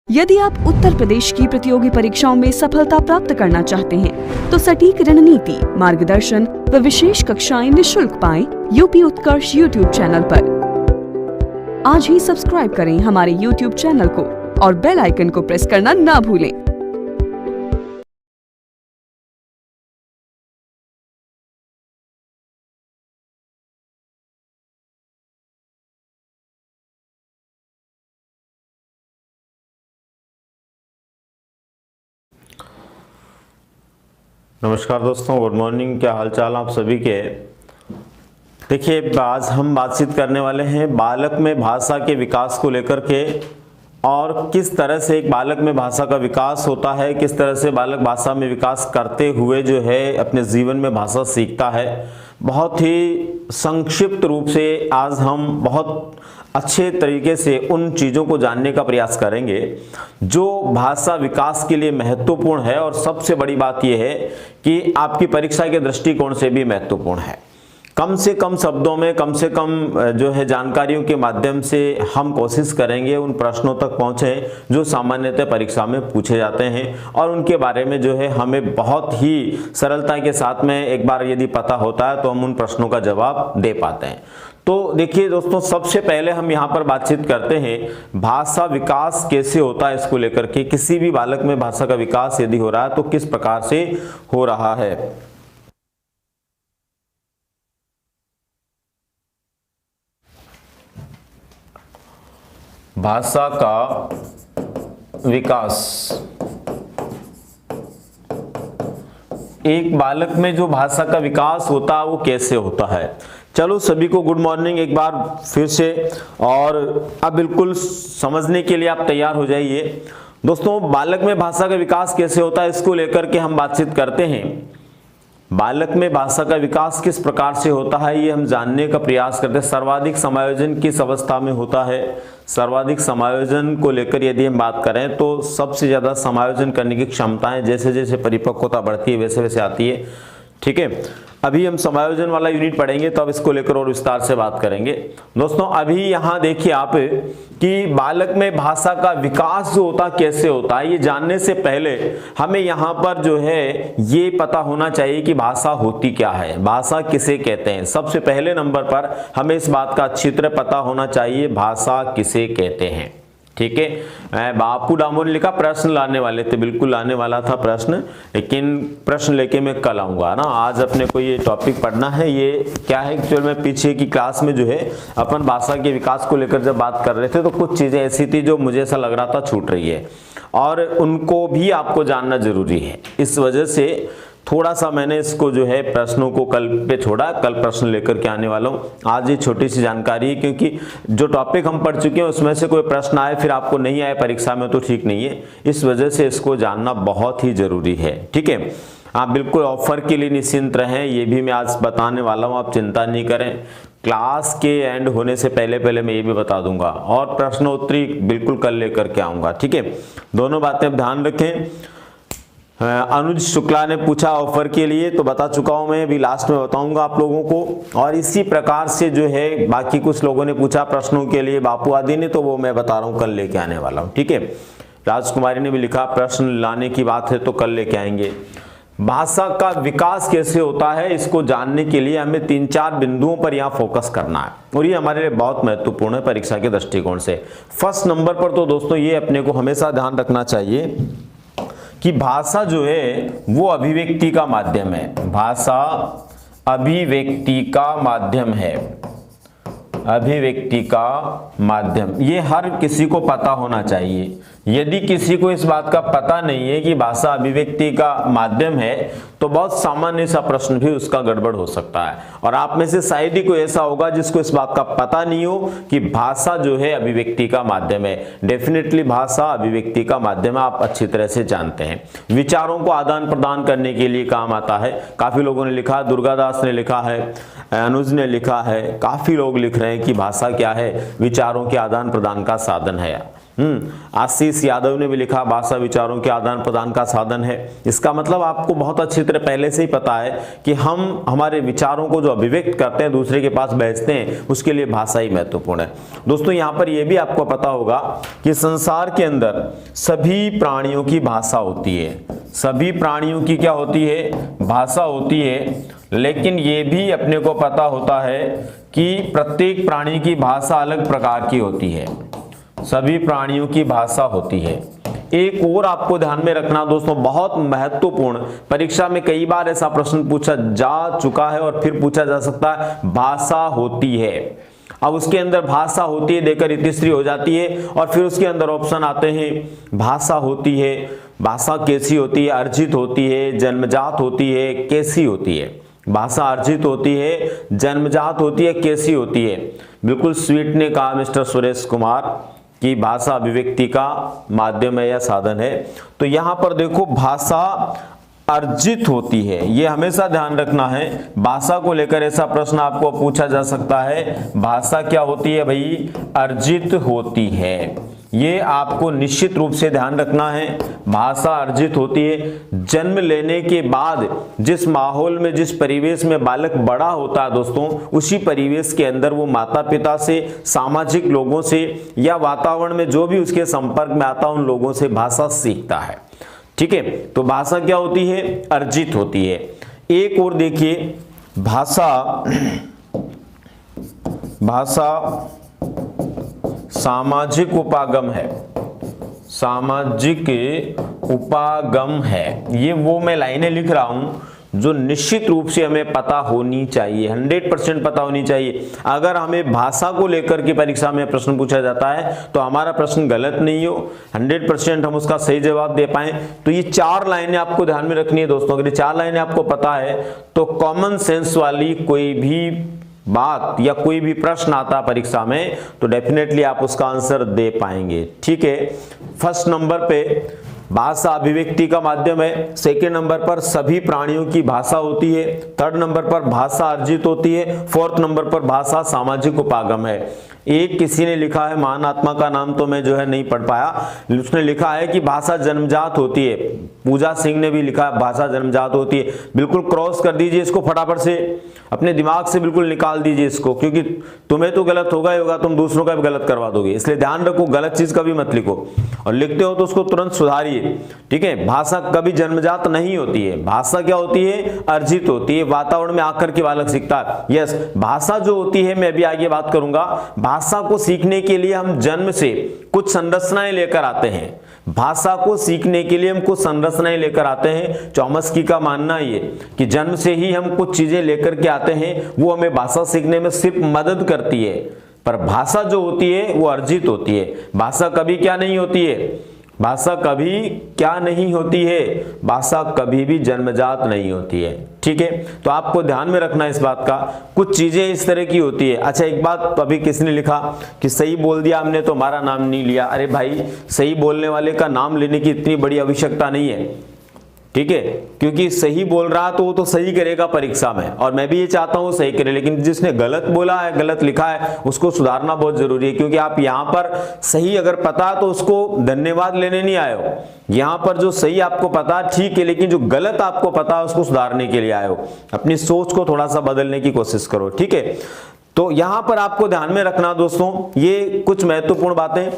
यदि आप उत्तर प्रदेश की प्रतियोगी परीक्षाओं में सफलता प्राप्त करना चाहते हैं, तो सटीक रणनीति, मार्गदर्शन व विशेष कक्षाएं निशुल्क पाएं यूपी उत्कर्ष यूट्यूब चैनल पर। आज ही सब्सक्राइब करें हमारे यूट्यूब चैनल को और बेल आइकन को प्रेस करना ना भूलें। नमस्कार दोस्तों, गुड मॉर्निंग। क्या हालचाल आप सभी के। देखिए, आज हम बातचीत करने वाले हैं बालक में भाषा के विकास को लेकर के, और किस तरह से एक बालक में भाषा का विकास होता है, किस तरह से बालक भाषा में विकास करते हुए जो है अपने जीवन में भाषा सीखता है। बहुत ही संक्षिप्त रूप से आज हम बहुत अच्छे तरीके से उन चीज़ों को जानने का प्रयास करेंगे जो भाषा विकास के लिए महत्वपूर्ण है, और सबसे बड़ी बात यह है कि आपकी परीक्षा के दृष्टिकोण से भी महत्वपूर्ण है। कम से कम शब्दों में, कम से कम जो है जानकारियों के माध्यम से हम कोशिश करेंगे उन प्रश्नों तक पहुँचें जो सामान्यतः परीक्षा में पूछे जाते हैं, और उनके बारे में जो है हमें बहुत ही सरलता के साथ में एक बार यदि पता होता है तो हम उन प्रश्नों का जवाब दे पाते हैं। तो देखिए दोस्तों, सबसे पहले हम यहाँ पर बातचीत करते हैं भाषा विकास कैसे होता है, इसको लेकर के। किसी भी बालक में भाषा का विकास यदि हो रहा है तो किस प्रकार से हो रहा है। भाषा का विकास, एक बालक में जो भाषा का विकास होता है वो कैसे होता है। चलो सभी को गुड मॉर्निंग एक बार फिर से, और अब बिल्कुल समझने के लिए आप तैयार हो जाइए। दोस्तों, बालक में भाषा का विकास कैसे होता है इसको लेकर के हम बातचीत करते हैं। बालक में भाषा का विकास किस प्रकार से होता है ये हम जानने का प्रयास करते हैं। सर्वाधिक समायोजन किस अवस्था में होता है। सर्वाधिक समायोजन को लेकर यदि हम बात करें तो सबसे ज़्यादा समायोजन करने की क्षमताएं जैसे जैसे परिपक्वता बढ़ती है वैसे वैसे आती है। ठीक है, अभी हम समायोजन वाला यूनिट पढ़ेंगे तो अब इसको लेकर और विस्तार से बात करेंगे। दोस्तों, अभी यहाँ देखिए आप कि बालक में भाषा का विकास जो होता कैसे होता है, ये जानने से पहले हमें यहाँ पर जो है ये पता होना चाहिए कि भाषा होती क्या है, भाषा किसे कहते हैं। सबसे पहले नंबर पर हमें इस बात का अच्छी तरह पता होना चाहिए भाषा किसे कहते हैं। ठीक है, बापू डामोर ने लिखा प्रश्न लाने वाले थे, बिल्कुल लाने वाला था प्रश्न, लेकिन प्रश्न लेके मैं कल आऊंगा ना। आज अपने को ये टॉपिक पढ़ना है। ये क्या है, एक्चुअल में पीछे की क्लास में जो है अपन भाषा के विकास को लेकर जब बात कर रहे थे तो कुछ चीजें ऐसी थी जो मुझे ऐसा लग रहा था छूट रही है, और उनको भी आपको जानना जरूरी है। इस वजह से थोड़ा सा मैंने इसको जो है प्रश्नों को कल पे छोड़ा, कल प्रश्न लेकर के आने वाला हूँ। आज ये छोटी सी जानकारी है, क्योंकि जो टॉपिक हम पढ़ चुके हैं उसमें से कोई प्रश्न आए फिर आपको नहीं आए परीक्षा में तो ठीक नहीं है। इस वजह से इसको जानना बहुत ही जरूरी है। ठीक है, आप बिल्कुल ऑफर के लिए निश्चिंत रहें, ये भी मैं आज बताने वाला हूँ, आप चिंता नहीं करें। क्लास के एंड होने से पहले पहले मैं ये भी बता दूंगा, और प्रश्नोत्तरी बिल्कुल कल लेकर के आऊँगा। ठीक है, दोनों बातें आप ध्यान रखें। अनुज शुक्ला ने पूछा ऑफर के लिए, तो बता चुका हूं मैं, अभी लास्ट में बताऊंगा आप लोगों को। और इसी प्रकार से जो है बाकी कुछ लोगों ने पूछा प्रश्नों के लिए, बापू आदि ने, तो वो मैं बता रहा हूं कल लेके आने वाला हूं। ठीक है, राजकुमारी ने भी लिखा प्रश्न लाने की बात है तो कल लेके आएंगे। भाषा का विकास कैसे होता है इसको जानने के लिए हमें 3-4 बिंदुओं पर यहाँ फोकस करना है, और ये हमारे लिए बहुत महत्वपूर्ण है परीक्षा के दृष्टिकोण से। फर्स्ट नंबर पर तो दोस्तों ये अपने को हमेशा ध्यान रखना चाहिए कि भाषा जो है वो अभिव्यक्ति का माध्यम है। भाषा अभिव्यक्ति का माध्यम है, अभिव्यक्ति का माध्यम, ये हर किसी को पता होना चाहिए। यदि किसी को इस बात का पता नहीं है कि भाषा अभिव्यक्ति का माध्यम है तो बहुत सामान्य सा प्रश्न भी उसका गड़बड़ हो सकता है। और आप में से शायद ही कोई ऐसा होगा जिसको इस बात का पता नहीं हो कि भाषा जो है अभिव्यक्ति का माध्यम है। डेफिनेटली भाषा अभिव्यक्ति का माध्यम है, आप अच्छी तरह से जानते हैं। विचारों को आदान प्रदान करने के लिए काम आता है। काफी लोगों ने लिखा, दुर्गादास ने लिखा है, अनुज ने लिखा है, काफी लोग लिख रहे हैं कि भाषा क्या है, विचारों के आदान प्रदान का साधन है। आशीष यादव ने भी लिखा भाषा विचारों के आदान प्रदान का साधन है। इसका मतलब आपको बहुत अच्छी तरह पहले से ही पता है कि हम हमारे विचारों को जो अभिव्यक्त करते हैं दूसरे के पास भेजते हैं, उसके लिए भाषा ही महत्वपूर्ण है। दोस्तों यहाँ पर यह भी आपको पता होगा कि संसार के अंदर सभी प्राणियों की भाषा होती है। सभी प्राणियों की क्या होती है? भाषा होती है। लेकिन ये भी अपने को पता होता है कि प्रत्येक प्राणी की भाषा अलग प्रकार की होती है। सभी प्राणियों की भाषा होती है। एक और आपको ध्यान में रखना दोस्तों, बहुत महत्वपूर्ण, परीक्षा में कई बार ऐसा प्रश्न पूछा जा चुका है और फिर पूछा जा सकता है, भाषा होती है। अब उसके अंदर भाषा होती है देकर इतिश्री हो जाती है और फिर उसके अंदर ऑप्शन आते हैं, भाषा होती है, भाषा कैसी होती है? अर्जित होती है, जन्मजात होती है, कैसी होती है? भाषा अर्जित होती है, जन्मजात होती है, कैसी होती है? बिल्कुल स्वीट ने कहा मिस्टर सुरेश कुमार कि भाषा अभिव्यक्ति का माध्यम है या साधन है। तो यहां पर देखो भाषा अर्जित होती है, ये हमेशा ध्यान रखना है। भाषा को लेकर ऐसा प्रश्न आपको पूछा जा सकता है, भाषा क्या होती है भाई? अर्जित होती है। ये आपको निश्चित रूप से ध्यान रखना है, भाषा अर्जित होती है। जन्म लेने के बाद जिस माहौल में, जिस परिवेश में बालक बड़ा होता है दोस्तों, उसी परिवेश के अंदर वो माता पिता से, सामाजिक लोगों से या वातावरण में जो भी उसके संपर्क में आता है उन लोगों से भाषा सीखता है। ठीक है, तो भाषा क्या होती है? अर्जित होती है। एक और देखिए, भाषा सामाजिक उपागम है। सामाजिक उपागम है। ये वो मैं लाइनें लिख रहा हूं जो निश्चित रूप से हमें पता होनी चाहिए, 100% पता होनी चाहिए। अगर हमें भाषा को लेकर के परीक्षा में प्रश्न पूछा जाता है तो हमारा प्रश्न गलत नहीं हो, 100% हम उसका सही जवाब दे पाएं। तो ये 4 लाइनें आपको ध्यान में रखनी है दोस्तों। अगर ये 4 लाइनें आपको पता है तो कॉमन सेंस वाली कोई भी बात या कोई भी प्रश्न आता परीक्षा में तो डेफिनेटली आप उसका आंसर दे पाएंगे। ठीक है, फर्स्ट नंबर पे भाषा अभिव्यक्ति का माध्यम है, सेकेंड नंबर पर सभी प्राणियों की भाषा होती है, थर्ड नंबर पर भाषा अर्जित होती है, फोर्थ नंबर पर भाषा सामाजिक उपागम है। एक किसी ने लिखा है, महान आत्मा का नाम तो मैं जो है नहीं पढ़ पाया, उसने लिखा है कि भाषा जन्मजात होती है। पूजा सिंह ने भी लिखा है भाषा जन्मजात होती है। बिल्कुल क्रॉस कर दीजिए इसको, फटाफट से अपने दिमाग से बिल्कुल निकाल दीजिए इसको, क्योंकि तुम्हें तो गलत होगा ही होगा, तुम दूसरों का भी गलत करवा दोगे। इसलिए ध्यान रखो, गलत चीज कभी मत लिखो और लिखते हो तो उसको तुरंत सुधारिए। ठीक है, भाषा कभी जन्मजात नहीं होती है। भाषा क्या होती है? अर्जित होती है, वातावरण में आकर के बालक सीखता है। यस, भाषा जो होती है, मैं भी आगे बात करूंगा, भाषा को सीखने के लिए हम जन्म से कुछ संरचनाएं लेकर आते हैं। भाषा को सीखने के लिए हम कुछ संरचनाएं लेकर आते हैं। चॉम्स्की का मानना ये कि जन्म से ही हम कुछ चीजें लेकर के आते हैं, वो हमें भाषा सीखने में सिर्फ मदद करती है। पर भाषा जो होती है वो अर्जित होती है। भाषा कभी क्या नहीं होती है? भाषा कभी क्या नहीं होती है? भाषा कभी भी जन्मजात नहीं होती है। ठीक है, तो आपको ध्यान में रखना इस बात का, कुछ चीजें इस तरह की होती है। अच्छा, एक बात अभी किसने लिखा कि सही बोल दिया हमने तो हमारा नाम नहीं लिया। अरे भाई, सही बोलने वाले का नाम लेने की इतनी बड़ी आवश्यकता नहीं है। ठीक है, क्योंकि सही बोल रहा तो वो तो सही करेगा परीक्षा में, और मैं भी ये चाहता हूँ सही करे, लेकिन जिसने गलत बोला है, गलत लिखा है, उसको सुधारना बहुत जरूरी है। क्योंकि आप यहाँ पर सही अगर पता है तो उसको धन्यवाद लेने नहीं आए हो। यहाँ पर जो सही आपको पता ठीक है, लेकिन जो गलत आपको पता है उसको सुधारने के लिए आए हो। अपनी सोच को थोड़ा सा बदलने की कोशिश करो। ठीक है, तो यहाँ पर आपको ध्यान में रखना दोस्तों, ये कुछ महत्वपूर्ण बातें,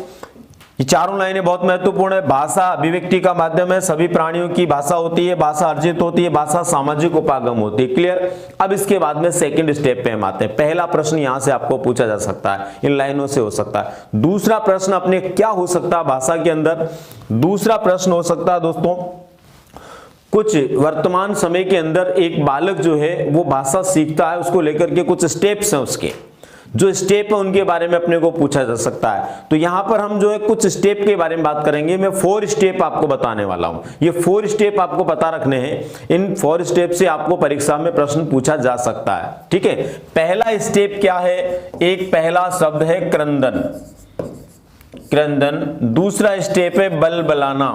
ये चारों लाइनें बहुत महत्वपूर्ण है। भाषा अभिव्यक्ति का माध्यम है, सभी प्राणियों की भाषा होती है, भाषा अर्जित होती है, भाषा सामाजिक उपागम होती है। क्लियर? अब इसके बाद में सेकंड स्टेप पे हम आते हैं। पहला प्रश्न यहां से आपको पूछा जा सकता है, इन लाइनों से हो सकता है। दूसरा प्रश्न अपने क्या हो सकता है भाषा के अंदर? दूसरा प्रश्न हो सकता है दोस्तों, कुछ वर्तमान समय के अंदर एक बालक जो है वो भाषा सीखता है, उसको लेकर के कुछ स्टेप्स हैं, उसके जो स्टेप है उनके बारे में अपने को पूछा जा सकता है। तो यहां पर हम जो है कुछ स्टेप के बारे में बात करेंगे। मैं 4 स्टेप आपको बताने वाला हूं। ये 4 स्टेप आपको पता रखने हैं। इन 4 स्टेप से आपको परीक्षा में प्रश्न पूछा जा सकता है। ठीक है, पहला स्टेप क्या है? एक पहला शब्द है क्रंदन, क्रंदन। दूसरा स्टेप है बलबलाना,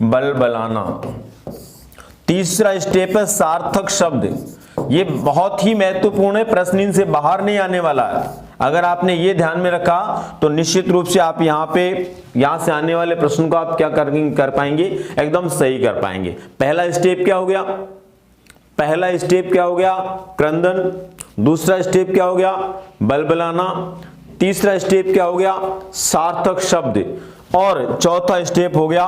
बलबलाना। तीसरा स्टेप है सार्थक शब्द। ये बहुत ही महत्वपूर्ण है, प्रश्न इनसे बाहर नहीं आने वाला है। अगर आपने ये ध्यान में रखा तो निश्चित रूप से आप यहां से आने वाले प्रश्न को आप क्या कर पाएंगे, एकदम सही कर पाएंगे। पहला स्टेप क्या हो गया, पहला स्टेप क्या हो गया, क्रंदन। दूसरा स्टेप क्या हो गया, बलबलाना। तीसरा स्टेप क्या हो गया, सार्थक शब्द। और चौथा स्टेप हो गया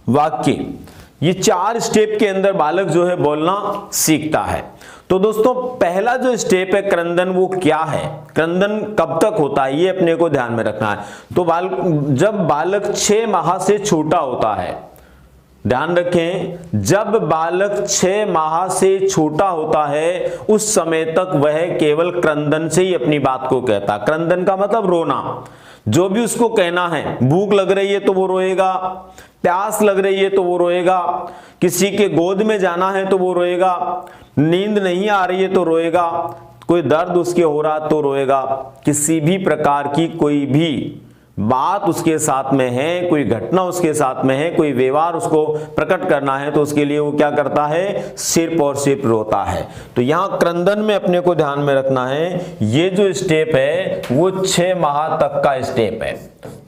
वाक्य। ये 4 स्टेप के अंदर बालक जो है बोलना सीखता है। तो दोस्तों पहला जो स्टेप है क्रंदन, वो क्या है, क्रंदन कब तक होता है, ये अपने को ध्यान में रखना है। तो जब बालक 6 माह से छोटा होता है, ध्यान रखें, जब बालक 6 माह से छोटा होता है उस समय तक वह केवल क्रंदन से ही अपनी बात को कहता। क्रंदन का मतलब रोना। जो भी उसको कहना है, भूख लग रही है तो वो रोएगा, प्यास लग रही है तो वो रोएगा, किसी के गोद में जाना है तो वो रोएगा, नींद नहीं आ रही है तो रोएगा, कोई दर्द उसके हो रहा तो रोएगा, किसी भी प्रकार की कोई भी बात उसके साथ में है, कोई घटना उसके साथ में है, कोई व्यवहार उसको प्रकट करना है तो उसके लिए वो क्या करता है, सिर्फ और सिर्फ रोता है। तो यहां क्रंदन में अपने को ध्यान में रखना है, ये जो स्टेप है वो 6 माह तक का स्टेप है,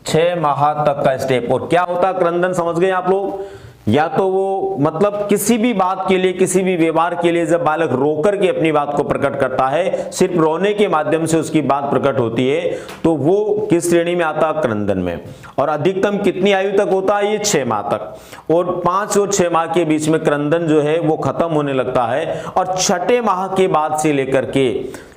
6 माह तक का स्टेप। और क्या होता है क्रंदन, समझ गए आप लोग, या तो वो मतलब किसी भी बात के लिए, किसी भी व्यवहार के लिए जब बालक रोकर के अपनी बात को प्रकट करता है, सिर्फ रोने के माध्यम से उसकी बात प्रकट होती है, तो वो किस श्रेणी में आता है, क्रंदन में। और अधिकतम कितनी आयु तक होता है, ये 6 माह तक। और 5 और 6 माह के बीच में क्रंदन जो है वो खत्म होने लगता है। और 6ठे माह के बाद से लेकर के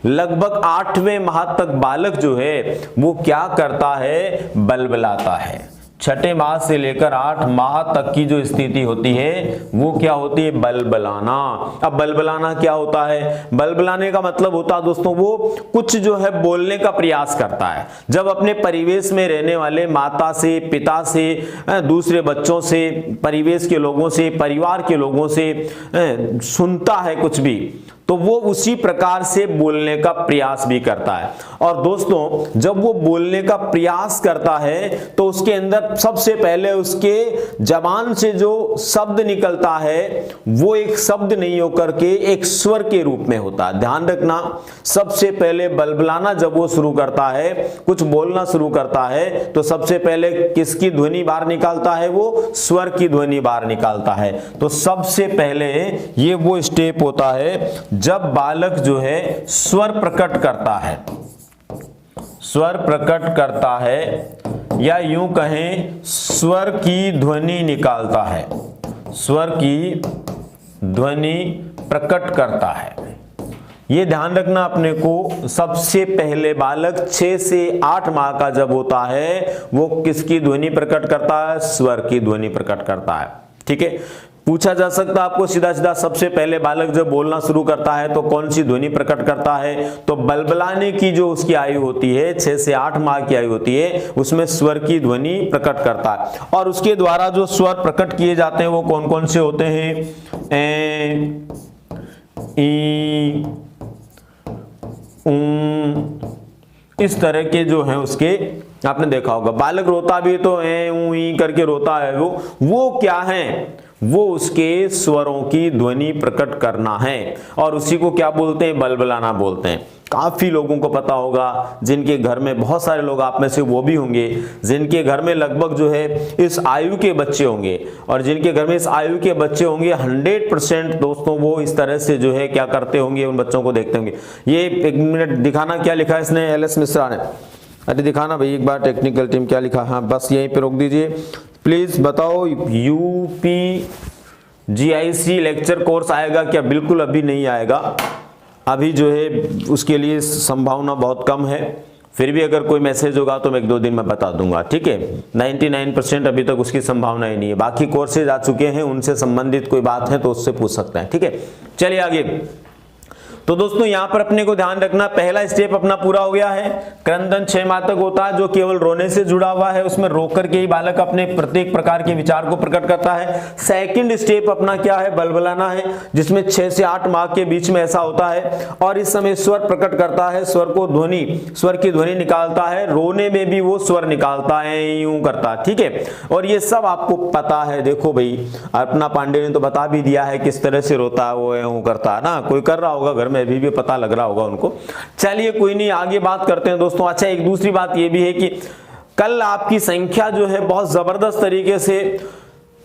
लगभग 8वें माह तक बालक जो है वो क्या करता है, बलबलाता है। 6ठे माह से लेकर 8 माह तक की जो स्थिति होती है वो क्या होती है, बलबलाना। अब बलबलाना क्या होता है, बलबलाने का मतलब होता है दोस्तों वो कुछ जो है बोलने का प्रयास करता है। जब अपने परिवेश में रहने वाले माता से, पिता से, दूसरे बच्चों से, परिवेश के लोगों से, परिवार के लोगों से सुनता है कुछ भी, तो वो उसी प्रकार से बोलने का प्रयास भी करता है। और दोस्तों जब वो बोलने का प्रयास करता है तो उसके अंदर सबसे पहले उसके जबान से जो शब्द निकलता है वो एक शब्द नहीं होकर के एक स्वर के रूप में होता है। ध्यान रखना, सबसे पहले बलबलाना जब वो शुरू करता है, कुछ बोलना शुरू करता है, तो सबसे पहले किसकी ध्वनि बाहर निकालता है, वो स्वर की ध्वनि बाहर निकालता है। तो सबसे पहले ये वो स्टेप होता है जब बालक जो है स्वर प्रकट करता है, स्वर प्रकट करता है, या यूं कहें स्वर की ध्वनि निकालता है, स्वर की ध्वनि प्रकट करता है। ये ध्यान रखना अपने को, सबसे पहले बालक 6 से 8 माह का जब होता है वो किसकी ध्वनि प्रकट करता है, स्वर की ध्वनि प्रकट करता है। ठीक है, पूछा जा सकता है आपको सीधा सीधा, सबसे पहले बालक जब बोलना शुरू करता है तो कौन सी ध्वनि प्रकट करता है, तो बलबलाने की जो उसकी आयु होती है 6 से 8 माह की आयु होती है उसमें स्वर की ध्वनि प्रकट करता है। और उसके द्वारा जो स्वर प्रकट किए जाते हैं वो कौन कौन से होते हैं, ए, ई, इस तरह के जो है उसके आपने देखा होगा। बालक रोता भी तो ए ऊ ई करके रोता है, वो क्या है, वो उसके स्वरों की ध्वनि प्रकट करना है, और उसी को क्या बोलते हैं, बलबलाना बोलते हैं। काफी लोगों को पता होगा, जिनके घर में, बहुत सारे लोग आप में से वो भी होंगे जिनके घर में लगभग जो है इस आयु के बच्चे होंगे, और जिनके घर में इस आयु के बच्चे होंगे 100% दोस्तों वो इस तरह से जो है क्या करते होंगे, उन बच्चों को देखते होंगे। ये 1 मिनट दिखाना क्या लिखा है इसने, LS मिश्रा ने, अरे दिखाना भाई एक बार, टेक्निकल टीम क्या लिखा, हाँ बस यहीं पे रोक दीजिए प्लीज। बताओ UPGIC लेक्चर कोर्स आएगा क्या, बिल्कुल अभी नहीं आएगा, अभी जो है उसके लिए संभावना बहुत कम है। फिर भी अगर कोई मैसेज होगा तो मैं 1-2 दिन में बता दूंगा, ठीक है। 99% अभी तक उसकी संभावना ही नहीं है। बाकी कोर्सेज आ चुके हैं, उनसे संबंधित कोई बात है तो उससे पूछ सकते हैं, ठीक है। चलिए आगे। तो दोस्तों यहां पर अपने को ध्यान रखना, पहला स्टेप अपना पूरा हो गया है। क्रंदन 6 माह तक होता है जो केवल रोने से जुड़ा हुआ है, उसमें रो करके ही बालक अपने प्रत्येक प्रकार के विचार को प्रकट करता है। सेकंड स्टेप अपना क्या है, बलबलाना है, जिसमें 6 से 8 माह के बीच में ऐसा होता है, और इस समय स्वर प्रकट करता है, स्वर को ध्वनि, स्वर की ध्वनि निकालता है, रोने में भी वो स्वर निकालता है, यूं करता है, ठीक है। और ये सब आपको पता है, देखो भाई अपना पांडे ने तो बता भी दिया है किस तरह से रोता है, वो यूं करता है ना, कोई कर रहा होगा घर में में अभी भी पता लग रहा होगा उनको। चलिए कोई नहीं, आगे बात करते हैं दोस्तों। अच्छा, एक दूसरी बात ये भी है कि कल आपकी संख्या जो है बहुत जबरदस्त तरीके से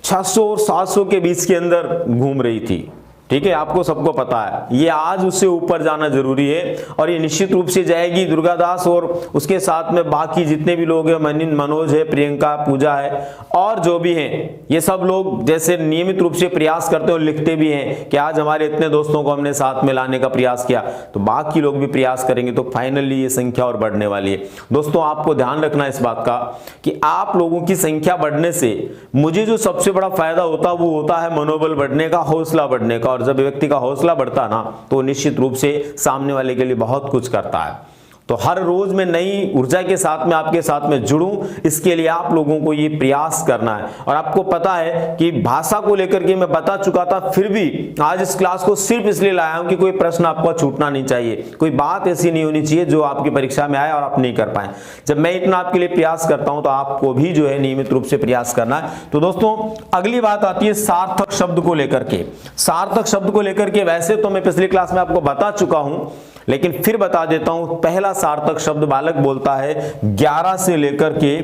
600 और 700 के बीच के अंदर घूम रही थी, ठीक है, आपको सबको पता है। ये आज उससे ऊपर जाना जरूरी है और ये निश्चित रूप से जाएगी। दुर्गा दास और उसके साथ में बाकी जितने भी लोग हैं, मनोज है, प्रियंका, पूजा है और जो भी हैं, ये सब लोग जैसे नियमित रूप से प्रयास करते हैं और लिखते भी हैं कि आज हमारे इतने दोस्तों को हमने साथ में लाने का प्रयास किया, तो बाकी लोग भी प्रयास करेंगे तो फाइनली ये संख्या और बढ़ने वाली है। दोस्तों आपको ध्यान रखना इस बात का कि आप लोगों की संख्या बढ़ने से मुझे जो सबसे बड़ा फायदा होता है वो होता है मनोबल बढ़ने का, हौसला बढ़ने का। और जब व्यक्ति का हौसला बढ़ता ना तो निश्चित रूप से सामने वाले के लिए बहुत कुछ करता है। तो हर रोज मैं नई ऊर्जा के साथ में आपके साथ में जुड़ूं, इसके लिए आप लोगों को ये प्रयास करना है। और आपको पता है कि भाषा को लेकर के मैं बता चुका था, फिर भी आज इस क्लास को सिर्फ इसलिए लाया हूं कि कोई प्रश्न आपको छूटना नहीं चाहिए, कोई बात ऐसी नहीं होनी चाहिए जो आपकी परीक्षा में आए और आप नहीं कर पाए। जब मैं इतना आपके लिए प्रयास करता हूं तो आपको भी जो है नियमित रूप से प्रयास करना है। तो दोस्तों अगली बात आती है सार्थक शब्द को लेकर के। सार्थक शब्द को लेकर के वैसे तो मैं पिछली क्लास में आपको बता चुका हूं, लेकिन फिर बता देता हूं। पहला सार्थक शब्द बालक बोलता है 11 से लेकर के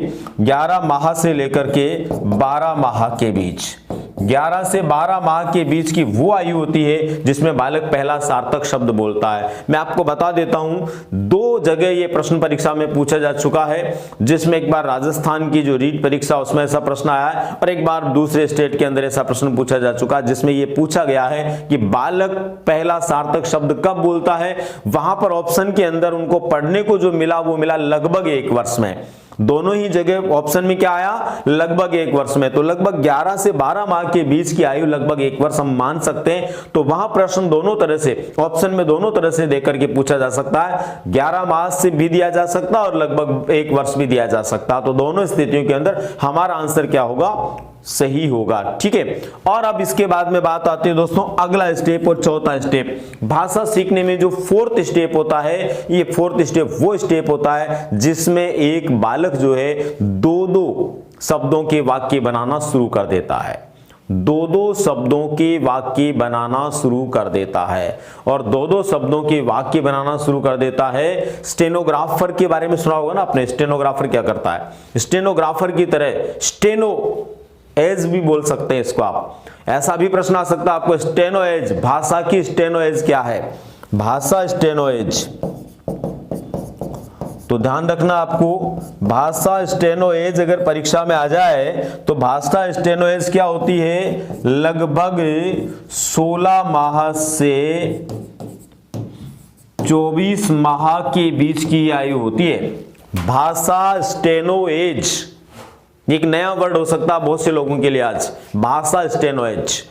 11 माह से लेकर के 12 माह के बीच। 11 से 12 माह के बीच की वो आयु होती है जिसमें बालक पहला सार्थक शब्द बोलता है। मैं आपको बता देता हूं, 2 जगह ये प्रश्न परीक्षा में पूछा जा चुका है, जिसमें एक बार राजस्थान की जो रीट परीक्षा उसमें ऐसा प्रश्न आया है और एक बार दूसरे स्टेट के अंदर ऐसा प्रश्न पूछा जा चुका है, जिसमें ये पूछा गया है कि बालक पहला सार्थक शब्द कब बोलता है। वहां पर ऑप्शन के अंदर उनको पढ़ने को जो मिला वो मिला लगभग 1 वर्ष में। दोनों ही जगह ऑप्शन में क्या आया, लगभग 1 वर्ष में। तो लगभग 11 से 12 माह के बीच की आयु लगभग 1 वर्ष हम मान सकते हैं। तो वहां प्रश्न दोनों तरह से, ऑप्शन में दोनों तरह से देकर के पूछा जा सकता है। 11 माह से भी दिया जा सकता है और लगभग 1 वर्ष भी दिया जा सकता है। तो दोनों स्थितियों के अंदर हमारा आंसर क्या होगा, सही होगा, ठीक है। और अब इसके बाद में बात आती है दोस्तों अगला स्टेप और चौथा स्टेप। भाषा सीखने में जो 4th स्टेप होता है, ये 4th स्टेप वो स्टेप होता है जिसमें एक बालक जो है 2-2 शब्दों के वाक्य बनाना शुरू कर देता है। 2-2 शब्दों के वाक्य बनाना शुरू कर देता है और 2-2 शब्दों के वाक्य बनाना शुरू कर देता है। स्टेनोग्राफर के बारे में सुना होगा ना आपने। स्टेनोग्राफर क्या करता है, स्टेनोग्राफर की तरह स्टेनो एज भी बोल सकते हैं इसको आप। ऐसा भी प्रश्न आ सकता है आपको, स्टेनो एज, भाषा की स्टेनो एज क्या है, भाषा स्टेनो एज। तो ध्यान रखना आपको, भाषा स्टेनो एज अगर परीक्षा में आ जाए तो भाषा स्टेनो एज क्या होती है, लगभग 16 माह से 24 माह के बीच की आयु होती है। भाषा स्टेनो एज एक नया वर्ड हो सकता है बहुत से लोगों के लिए आज, भाषा स्टेनो एज।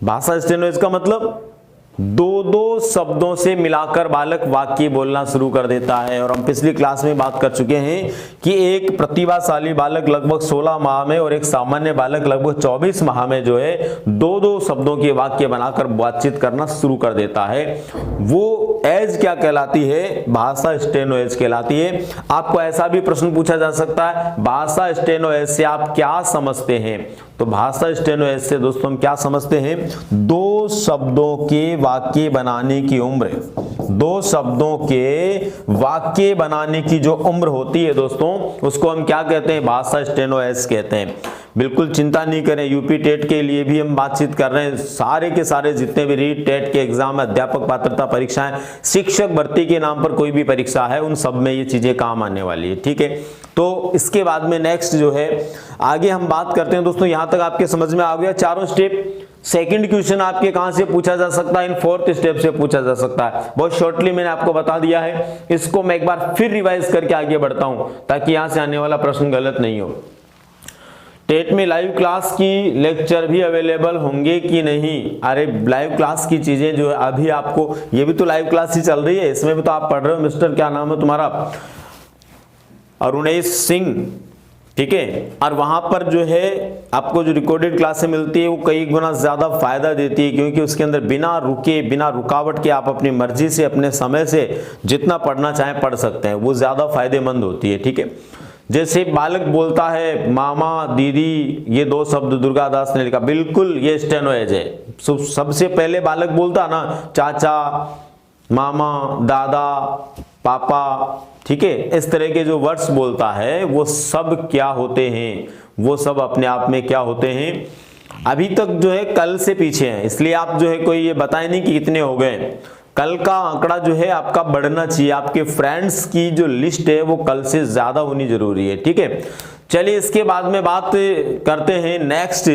भाषा स्टेनो एज का मतलब 2-2 शब्दों से मिलाकर बालक वाक्य बोलना शुरू कर देता है। और हम पिछली क्लास में बात कर चुके हैं कि एक प्रतिभाशाली बालक लगभग 16 माह में और एक सामान्य बालक लगभग 24 माह में जो है 2-2 शब्दों के वाक्य बनाकर बातचीत करना शुरू कर देता है। वो एज क्या कहलाती है, भाषा स्टेनो एज कहलाती है। आपको ऐसा भी प्रश्न पूछा जा सकता है, भाषा स्टेनो एज से आप क्या समझते हैं। तो भाषा स्टेनो एज से दोस्तों हम क्या समझते हैं, 2 शब्दों के वाक्य बनाने की उम्र, 2 शब्दों के वाक्य बनाने की जो उम्र होती है दोस्तों, उसको हम क्या कहते हैं, भाषा स्टेनो एज कहते हैं। बिल्कुल चिंता नहीं करें, यूपी टेट के लिए भी हम बातचीत कर रहे हैं। सारे के सारे जितने भी रीट टेट के एग्जाम, अध्यापक पात्रता परीक्षाएं, शिक्षक भर्ती के नाम पर कोई भी परीक्षा है, उन सब में ये चीजें काम आने वाली है, ठीक है। तो इसके बाद में नेक्स्ट जो है आगे हम बात करते हैं दोस्तों। यहां तक आपके समझ में आ गया चारों स्टेप। सेकंड क्वेश्चन आपके कहां से पूछा जा सकता है, इन 4th स्टेप से पूछा जा सकता है। बहुत शॉर्टली मैंने आपको बता दिया है, इसको मैं एक बार फिर रिवाइज करके आगे बढ़ता हूं ताकि यहां से आने वाला प्रश्न गलत नहीं हो। टेट में लाइव क्लास की लेक्चर भी अवेलेबल होंगे कि नहीं? अरे लाइव क्लास की चीजें जो है अभी आपको, ये भी तो लाइव क्लास ही चल रही है, इसमें भी तो आप पढ़ रहे हो। मिस्टर क्या नाम है तुम्हारा, अरुणेश सिंह, ठीक है। और वहां पर जो है आपको जो रिकॉर्डेड क्लासें मिलती है वो कई गुना ज्यादा फायदा देती है, क्योंकि उसके अंदर बिना रुके, बिना रुकावट के आप अपनी मर्जी से, अपने समय से जितना पढ़ना चाहें पढ़ सकते हैं। वो ज्यादा फायदेमंद होती है, ठीक है। जैसे बालक बोलता है मामा दीदी, ये दो शब्द दुर्गादास ने लिखा, बिल्कुल ये स्टेनोइज है। सबसे पहले बालक बोलता ना चाचा, मामा, दादा, पापा, ठीक है, इस तरह के जो वर्ड्स बोलता है वो सब क्या होते हैं, वो सब अपने आप में क्या होते हैं, अभी तक जो है कल से पीछे हैं, इसलिए आप जो है कोई ये बताए नहीं कि कितने हो गए। कल का आंकड़ा जो है आपका बढ़ना चाहिए, आपके फ्रेंड्स की जो लिस्ट है वो कल से ज्यादा होनी जरूरी है, ठीक है। चलिए इसके बाद में बात करते हैं नेक्स्ट,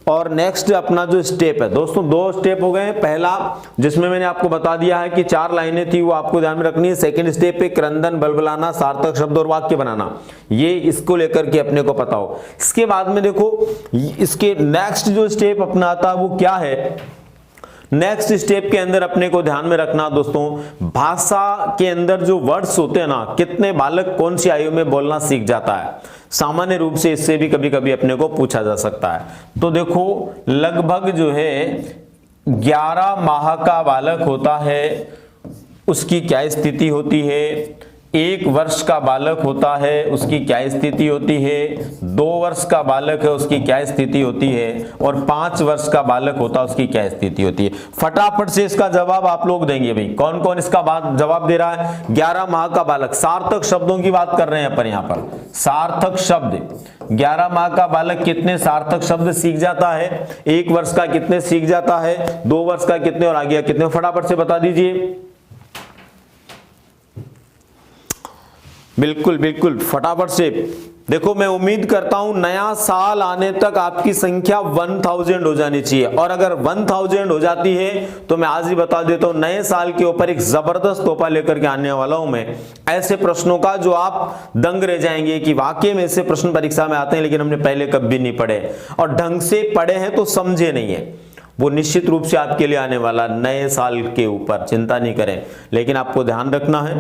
और नेक्स्ट अपना जो स्टेप है दोस्तों, 2 स्टेप हो गए हैं। पहला जिसमें मैंने आपको बता दिया है कि 4 लाइनें थी वो आपको ध्यान में रखनी है। सेकंड स्टेप पे क्रंदन, बलबलाना, सार्थक शब्द और वाक्य बनाना, ये इसको लेकर के अपने को पता हो। इसके बाद में देखो इसके नेक्स्ट जो स्टेप अपना आता है वो क्या है। नेक्स्ट स्टेप के अंदर अपने को ध्यान में रखना दोस्तों, भाषा के अंदर जो वर्ड्स होते हैं ना, कितने बालक कौन सी आयु में बोलना सीख जाता है, सामान्य रूप से इससे भी कभी कभी अपने को पूछा जा सकता है। तो देखो लगभग जो है 11 माह का बालक होता है, उसकी क्या स्थिति होती है। 1 वर्ष का बालक होता है, उसकी क्या स्थिति होती है। 2 वर्ष का बालक है, उसकी क्या स्थिति होती है। और 5 वर्ष का बालक होता है, उसकी क्या स्थिति होती है। फटाफट से इसका जवाब आप लोग देंगे भाई, कौन कौन इसका जवाब दे रहा है। 11 माह का बालक, सार्थक शब्दों की बात कर रहे हैं अपन यहाँ पर, सार्थक शब्द। 11 माह का बालक कितने सार्थक शब्द सीख जाता है, 1 वर्ष का कितने सीख जाता है, 2 वर्ष का कितने और आगे कितने, फटाफट से बता दीजिए। बिल्कुल बिल्कुल फटाफट से। देखो मैं उम्मीद करता हूं नया साल आने तक आपकी संख्या 1000 हो जानी चाहिए, और अगर 1000 हो जाती है तो मैं आज ही बता देता हूं नए साल के ऊपर एक जबरदस्त तोहफा लेकर के आने वाला हूं मैं, ऐसे प्रश्नों का जो आप दंग रह जाएंगे कि वाकई में ऐसे प्रश्न परीक्षा में आते हैं लेकिन हमने पहले कभी नहीं पढ़े, और ढंग से पढ़े हैं तो समझे नहीं है। वो निश्चित रूप से आपके लिए आने वाला नए साल के ऊपर, चिंता नहीं करें। लेकिन आपको ध्यान रखना है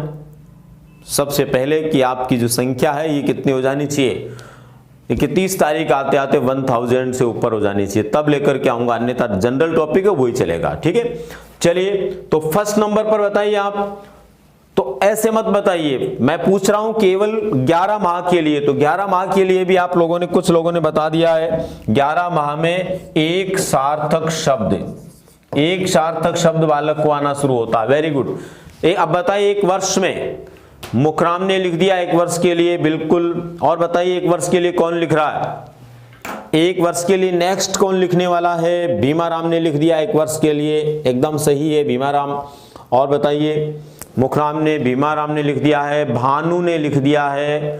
सबसे पहले कि आपकी जो संख्या है ये कितनी हो जानी चाहिए, देखिए 30 तारीख आते आते 1000 से ऊपर हो जानी चाहिए, तब लेकर के आऊंगा, अन्यथा जनरल टॉपिक है वही चलेगा, ठीक है। चलिए तो फर्स्ट नंबर पर बताइए आप, तो ऐसे मत बताइए, मैं पूछ रहा हूं केवल 11 माह के लिए, तो 11 माह के लिए भी आप लोगों ने, कुछ लोगों ने बता दिया है 11 माह में 1 सार्थक शब्द, 1 सार्थक शब्द बालक को आना शुरू होता है, वेरी गुड। अब बताइए 1 वर्ष में, मुखराम ने लिख दिया 1 वर्ष के लिए, बिल्कुल। और बताइए 1 वर्ष के लिए कौन लिख रहा है, 1 वर्ष के लिए नेक्स्ट कौन लिखने वाला है, भीमाराम ने लिख दिया 1 वर्ष के लिए, एकदम सही है भीमाराम। और बताइए मुखराम ने, भीमाराम ने लिख दिया है, भानु ने लिख दिया है,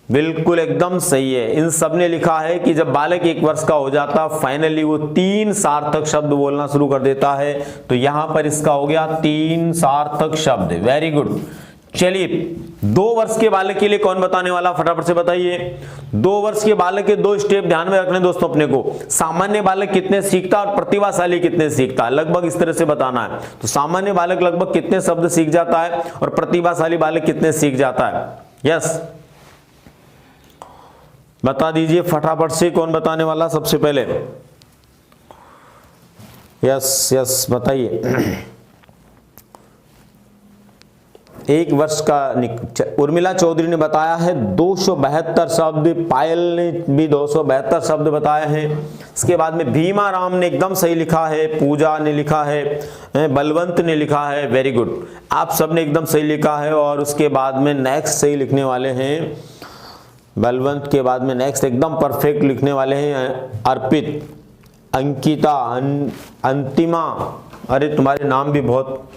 बिल्कुल एकदम सही है। इन सब ने लिखा है कि जब बालक 1 वर्ष का हो जाता फाइनली वो 3 सार्थक शब्द बोलना शुरू कर देता है, तो यहां पर इसका हो गया 3 सार्थक शब्द, वेरी गुड। चलिए 2 वर्ष के बालक के लिए कौन बताने वाला, फटाफट से बताइए। 2 वर्ष के बालक के 2 स्टेप ध्यान में रखने दोस्तों अपने को, सामान्य बालक कितने सीखता और प्रतिभाशाली कितने सीखता है, लगभग इस तरह से बताना है। तो सामान्य बालक लगभग कितने शब्द सीख जाता है और प्रतिभाशाली बालक कितने सीख जाता है, यस बता दीजिए फटाफट से, कौन बताने वाला सबसे पहले, यस यस बताइए। 1 वर्ष का उर्मिला चौधरी ने बताया है 272 शब्द, पायल ने भी 272 शब्द बताए हैं। इसके बाद में भीमाराम ने एकदम सही लिखा है, पूजा ने लिखा है, बलवंत ने लिखा है, वेरी गुड, आप सब ने एकदम सही लिखा है। और उसके बाद में नेक्स्ट सही लिखने वाले हैं, बलवंत के बाद में नेक्स्ट एकदम परफेक्ट लिखने वाले हैं अर्पित, अंकिता, अंतिमा, अरे तुम्हारे नाम भी बहुत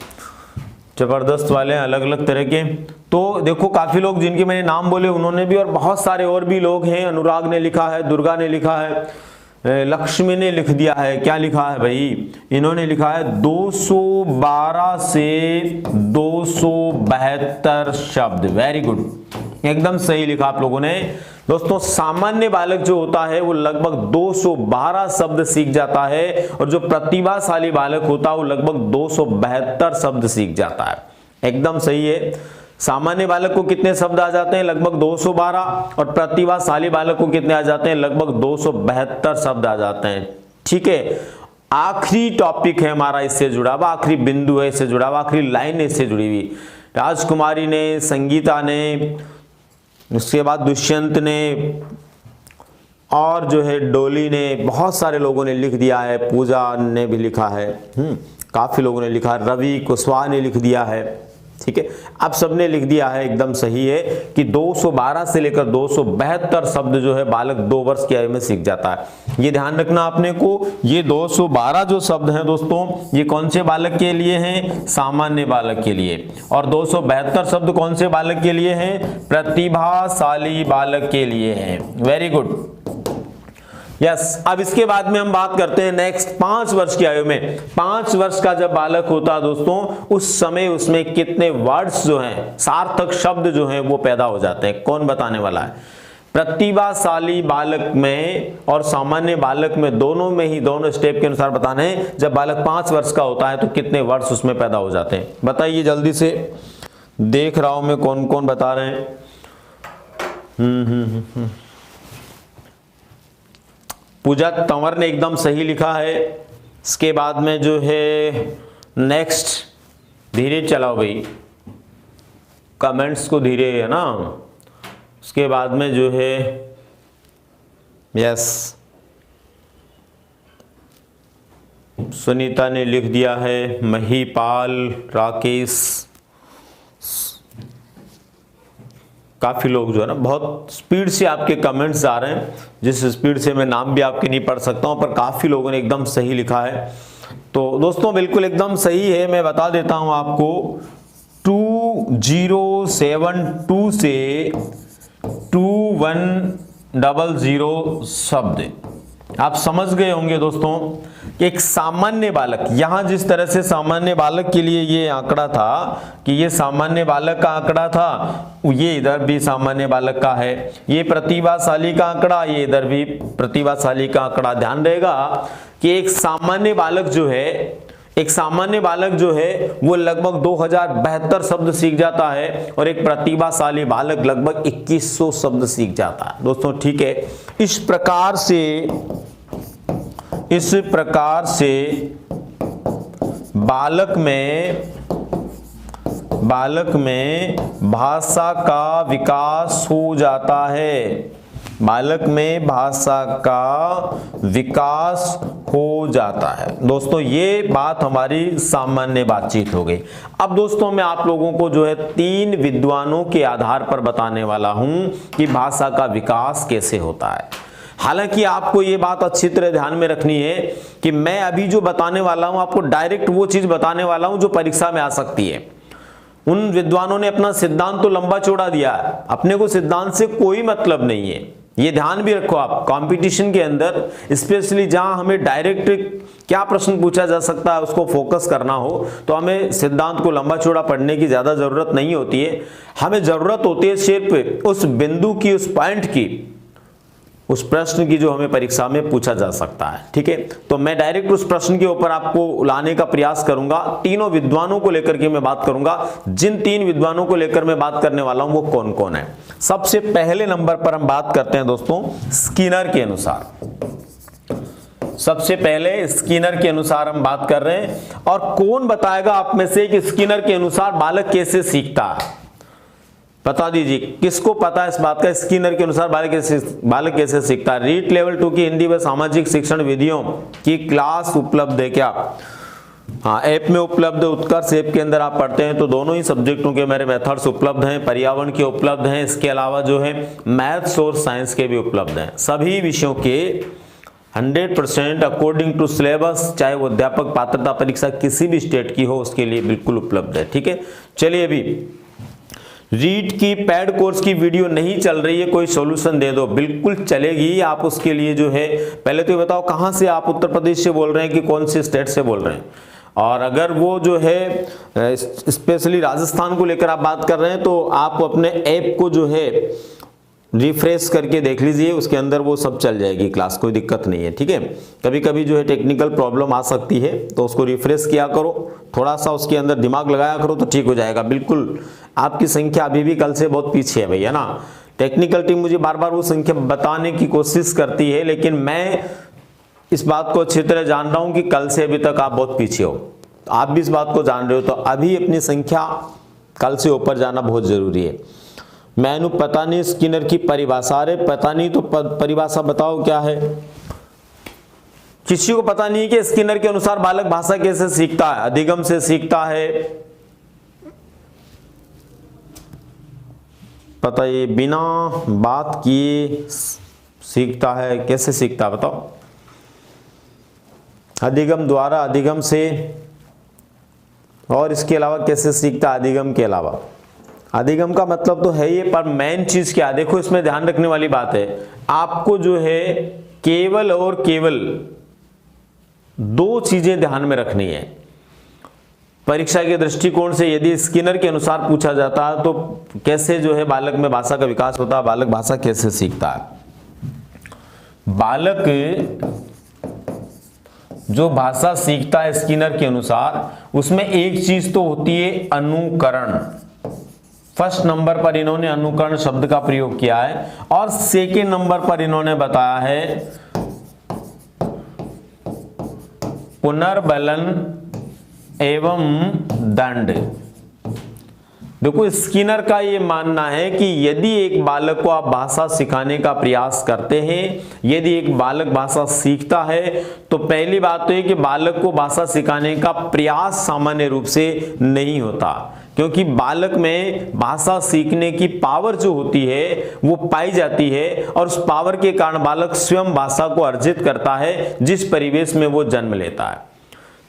जबरदस्त वाले हैं, अलग अलग तरह के। तो देखो काफी लोग जिनके मैंने नाम बोले उन्होंने भी, और बहुत सारे और भी लोग हैं, अनुराग ने लिखा है, दुर्गा ने लिखा है, लक्ष्मी ने लिख दिया है, क्या लिखा है भाई, इन्होंने लिखा है 212 से 272 शब्द, वेरी गुड, एकदम सही लिखा आप लोगों ने। दोस्तों सामान्य बालक जो होता है वो लगभग 212 शब्द सीख जाता है, और जो प्रतिभाशाली बालक होता है वो लगभग 272 शब्द सीख जाता है, एकदम सही है। सामान्य बालक को कितने शब्द आ जाते हैं, लगभग 212, और प्रतिभाशाली बालक को कितने आ जाते हैं, लगभग 272 शब्द आ जाते हैं, ठीक है। आखिरी टॉपिक है हमारा इससे जुड़ा हुआ, आखिरी बिंदु है इससे जुड़ा हुआ, आखिरी लाइन है इससे जुड़ी हुई। राजकुमारी ने, संगीता ने, उसके बाद दुष्यंत ने और जो है डोली ने, बहुत सारे लोगों ने लिख दिया है, पूजा ने भी लिखा है, काफ़ी लोगों ने लिखा, रवि कुशवाहा ने लिख दिया है, ठीक है। अब सबने लिख दिया है, एकदम सही है कि 212 से लेकर 272 शब्द जो है बालक 2 वर्ष की आयु में सीख जाता है। ये ध्यान रखना आपने को, ये 212 जो शब्द हैं दोस्तों, ये कौन से बालक के लिए हैं? सामान्य बालक के लिए। और 272 शब्द कौन से बालक के लिए हैं? प्रतिभाशाली बालक के लिए हैं। Very good, yes. अब इसके बाद में हम बात करते हैं नेक्स्ट 5 वर्ष की आयु में। 5 वर्ष का जब बालक होता है दोस्तों, उस समय उसमें कितने वर्ड्स जो हैं, सार्थक शब्द जो हैं वो पैदा हो जाते हैं। कौन बताने वाला है? प्रतिभाशाली बालक में और सामान्य बालक में, दोनों में ही, दोनों स्टेप के अनुसार बताना है। जब बालक 5 वर्ष का होता है तो कितने वर्ड्स उसमें पैदा हो जाते हैं, बताइए जल्दी से। देख रहा हूं मैं कौन कौन बता रहे हैं। पूजा तंवर ने एकदम सही लिखा है। इसके बाद में जो है नेक्स्ट, धीरे चलाओ भाई, कमेंट्स को धीरे, है ना। उसके बाद में जो है यस, सुनीता ने लिख दिया है, महिपाल, राकेश, काफ़ी लोग जो है ना, बहुत स्पीड से आपके कमेंट्स आ रहे हैं, जिस स्पीड से मैं नाम भी आपके नहीं पढ़ सकता हूं, पर काफ़ी लोगों ने एकदम सही लिखा है। तो दोस्तों बिल्कुल एकदम सही है, मैं बता देता हूं आपको। 2072 से 2100 शब्द आप समझ गए होंगे दोस्तों कि एक सामान्य बालक, यहां जिस तरह से सामान्य बालक के लिए ये आंकड़ा था कि ये सामान्य बालक का आंकड़ा था, ये इधर भी सामान्य बालक का है। ये प्रतिभाशाली का आंकड़ा, ये इधर भी प्रतिभाशाली का आंकड़ा। ध्यान रहेगा कि एक सामान्य बालक जो है वो लगभग 2072 शब्द सीख जाता है, और एक प्रतिभाशाली बालक लगभग 2100 शब्द सीख जाता है दोस्तों, ठीक है। इस प्रकार से बालक में भाषा का विकास हो जाता है। बालक में भाषा का विकास हो जाता है दोस्तों। ये बात हमारी सामान्य बातचीत हो गई। अब दोस्तों मैं आप लोगों को जो है 3 विद्वानों के आधार पर बताने वाला हूं कि भाषा का विकास कैसे होता है। हालांकि आपको ये बात अच्छी तरह ध्यान में रखनी है कि मैं अभी जो बताने वाला हूं आपको डायरेक्ट वो चीज बताने वाला हूं जो परीक्षा में आ सकती है। उन विद्वानों ने अपना सिद्धांत तो लंबा चौड़ा दिया है, अपने को सिद्धांत से कोई मतलब नहीं है। ये ध्यान भी रखो आप, कंपटीशन के अंदर स्पेशली जहां हमें डायरेक्ट क्या प्रश्न पूछा जा सकता है उसको फोकस करना हो, तो हमें सिद्धांत को लंबा चौड़ा पढ़ने की ज्यादा जरूरत नहीं होती है। हमें जरूरत होती है सिर्फ उस बिंदु की, उस पॉइंट की, उस प्रश्न की जो हमें परीक्षा में पूछा जा सकता है, ठीक है। तो मैं डायरेक्ट उस प्रश्न के ऊपर आपको लाने का प्रयास करूंगा। तीनों विद्वानों को लेकर के मैं बात करूंगा। जिन 3 विद्वानों को लेकर मैं बात करने वाला हूं वो कौन कौन है। सबसे पहले नंबर पर हम बात करते हैं दोस्तों स्किनर के अनुसार। सबसे पहले स्किनर के अनुसार हम बात कर रहे हैं, और कौन बताएगा आप में से कि स्किनर के अनुसार बालक कैसे सीखता है? बता दीजिए, किसको पता है इस बात का, स्किनर के अनुसार बालक कैसे सीखता है? रीट लेवल 2 की हिंदी व सामाजिक शिक्षण विधियों की क्लास उपलब्ध है क्या? हाँ, ऐप में उपलब्ध है। उत्कर्ष ऐप के अंदर आप पढ़ते हैं तो दोनों ही सब्जेक्टों के मेरे मेथड्स उपलब्ध हैं, पर्यावरण के उपलब्ध हैं, इसके अलावा जो है मैथ्स और साइंस के भी उपलब्ध हैं। सभी विषयों के 100% अकॉर्डिंग टू सिलेबस, चाहे वो अध्यापक पात्रता परीक्षा किसी भी स्टेट की हो उसके लिए बिल्कुल उपलब्ध है, ठीक है। चलिए, अभी रीट की पैड कोर्स की वीडियो नहीं चल रही है, कोई सॉल्यूशन दे दो। बिल्कुल चलेगी। आप उसके लिए जो है पहले तो ये बताओ कहां से आप उत्तर प्रदेश से बोल रहे हैं कि कौन से स्टेट से बोल रहे हैं, और अगर वो जो है स्पेशली राजस्थान को लेकर आप बात कर रहे हैं तो आप अपने ऐप को जो है रिफ्रेश करके देख लीजिए, उसके अंदर वो सब चल जाएगी क्लास, कोई दिक्कत नहीं है, ठीक है। कभी कभी जो है टेक्निकल प्रॉब्लम आ सकती है तो उसको रिफ्रेश किया करो, थोड़ा सा उसके अंदर दिमाग लगाया करो तो ठीक हो जाएगा। बिल्कुल आपकी संख्या अभी भी कल से बहुत पीछे है भैया ना। टेक्निकल टीम मुझे बार बार वो संख्या बताने की कोशिश करती है, लेकिन मैं इस बात को अच्छी तरह जान रहा हूं कि कल से अभी तक आप बहुत पीछे हो। आप भी इस बात को जान रहे हो, तो अभी अपनी संख्या कल से ऊपर जाना बहुत जरूरी है। मैनू पता नहीं स्किनर की परिभाषा। अरे पता नहीं तो परिभाषा बताओ क्या है। किसी को पता नहीं कि स्किनर के अनुसार बालक भाषा कैसे सीखता है। अधिगम से सीखता है, पता ये बिना बात किए सीखता है। कैसे सीखता है बताओ? अधिगम द्वारा, अधिगम से। और इसके अलावा कैसे सीखता है? अधिगम के अलावा। अधिगम का मतलब तो है ये, पर मेन चीज क्या है देखो, इसमें ध्यान रखने वाली बात है। आपको जो है केवल और केवल दो चीजें ध्यान में रखनी है परीक्षा के दृष्टिकोण से। यदि स्किनर के अनुसार पूछा जाता है तो कैसे जो है बालक में भाषा का विकास होता है, बालक भाषा कैसे सीखता है। बालक जो भाषा सीखता है स्किनर के अनुसार, उसमें एक चीज तो होती है अनुकरण। फर्स्ट नंबर पर इन्होंने अनुकरण शब्द का प्रयोग किया है, और सेकेंड नंबर पर इन्होंने बताया है पुनर्बलन एवं दंड। देखो स्किनर का ये मानना है कि यदि एक बालक को आप भाषा सिखाने का प्रयास करते हैं, यदि एक बालक भाषा सीखता है, तो पहली बात तो ये कि बालक को भाषा सिखाने का प्रयास सामान्य रूप से नहीं होता, क्योंकि बालक में भाषा सीखने की पावर जो होती है वो पाई जाती है, और उस पावर के कारण बालक स्वयं भाषा को अर्जित करता है जिस परिवेश में वो जन्म लेता है,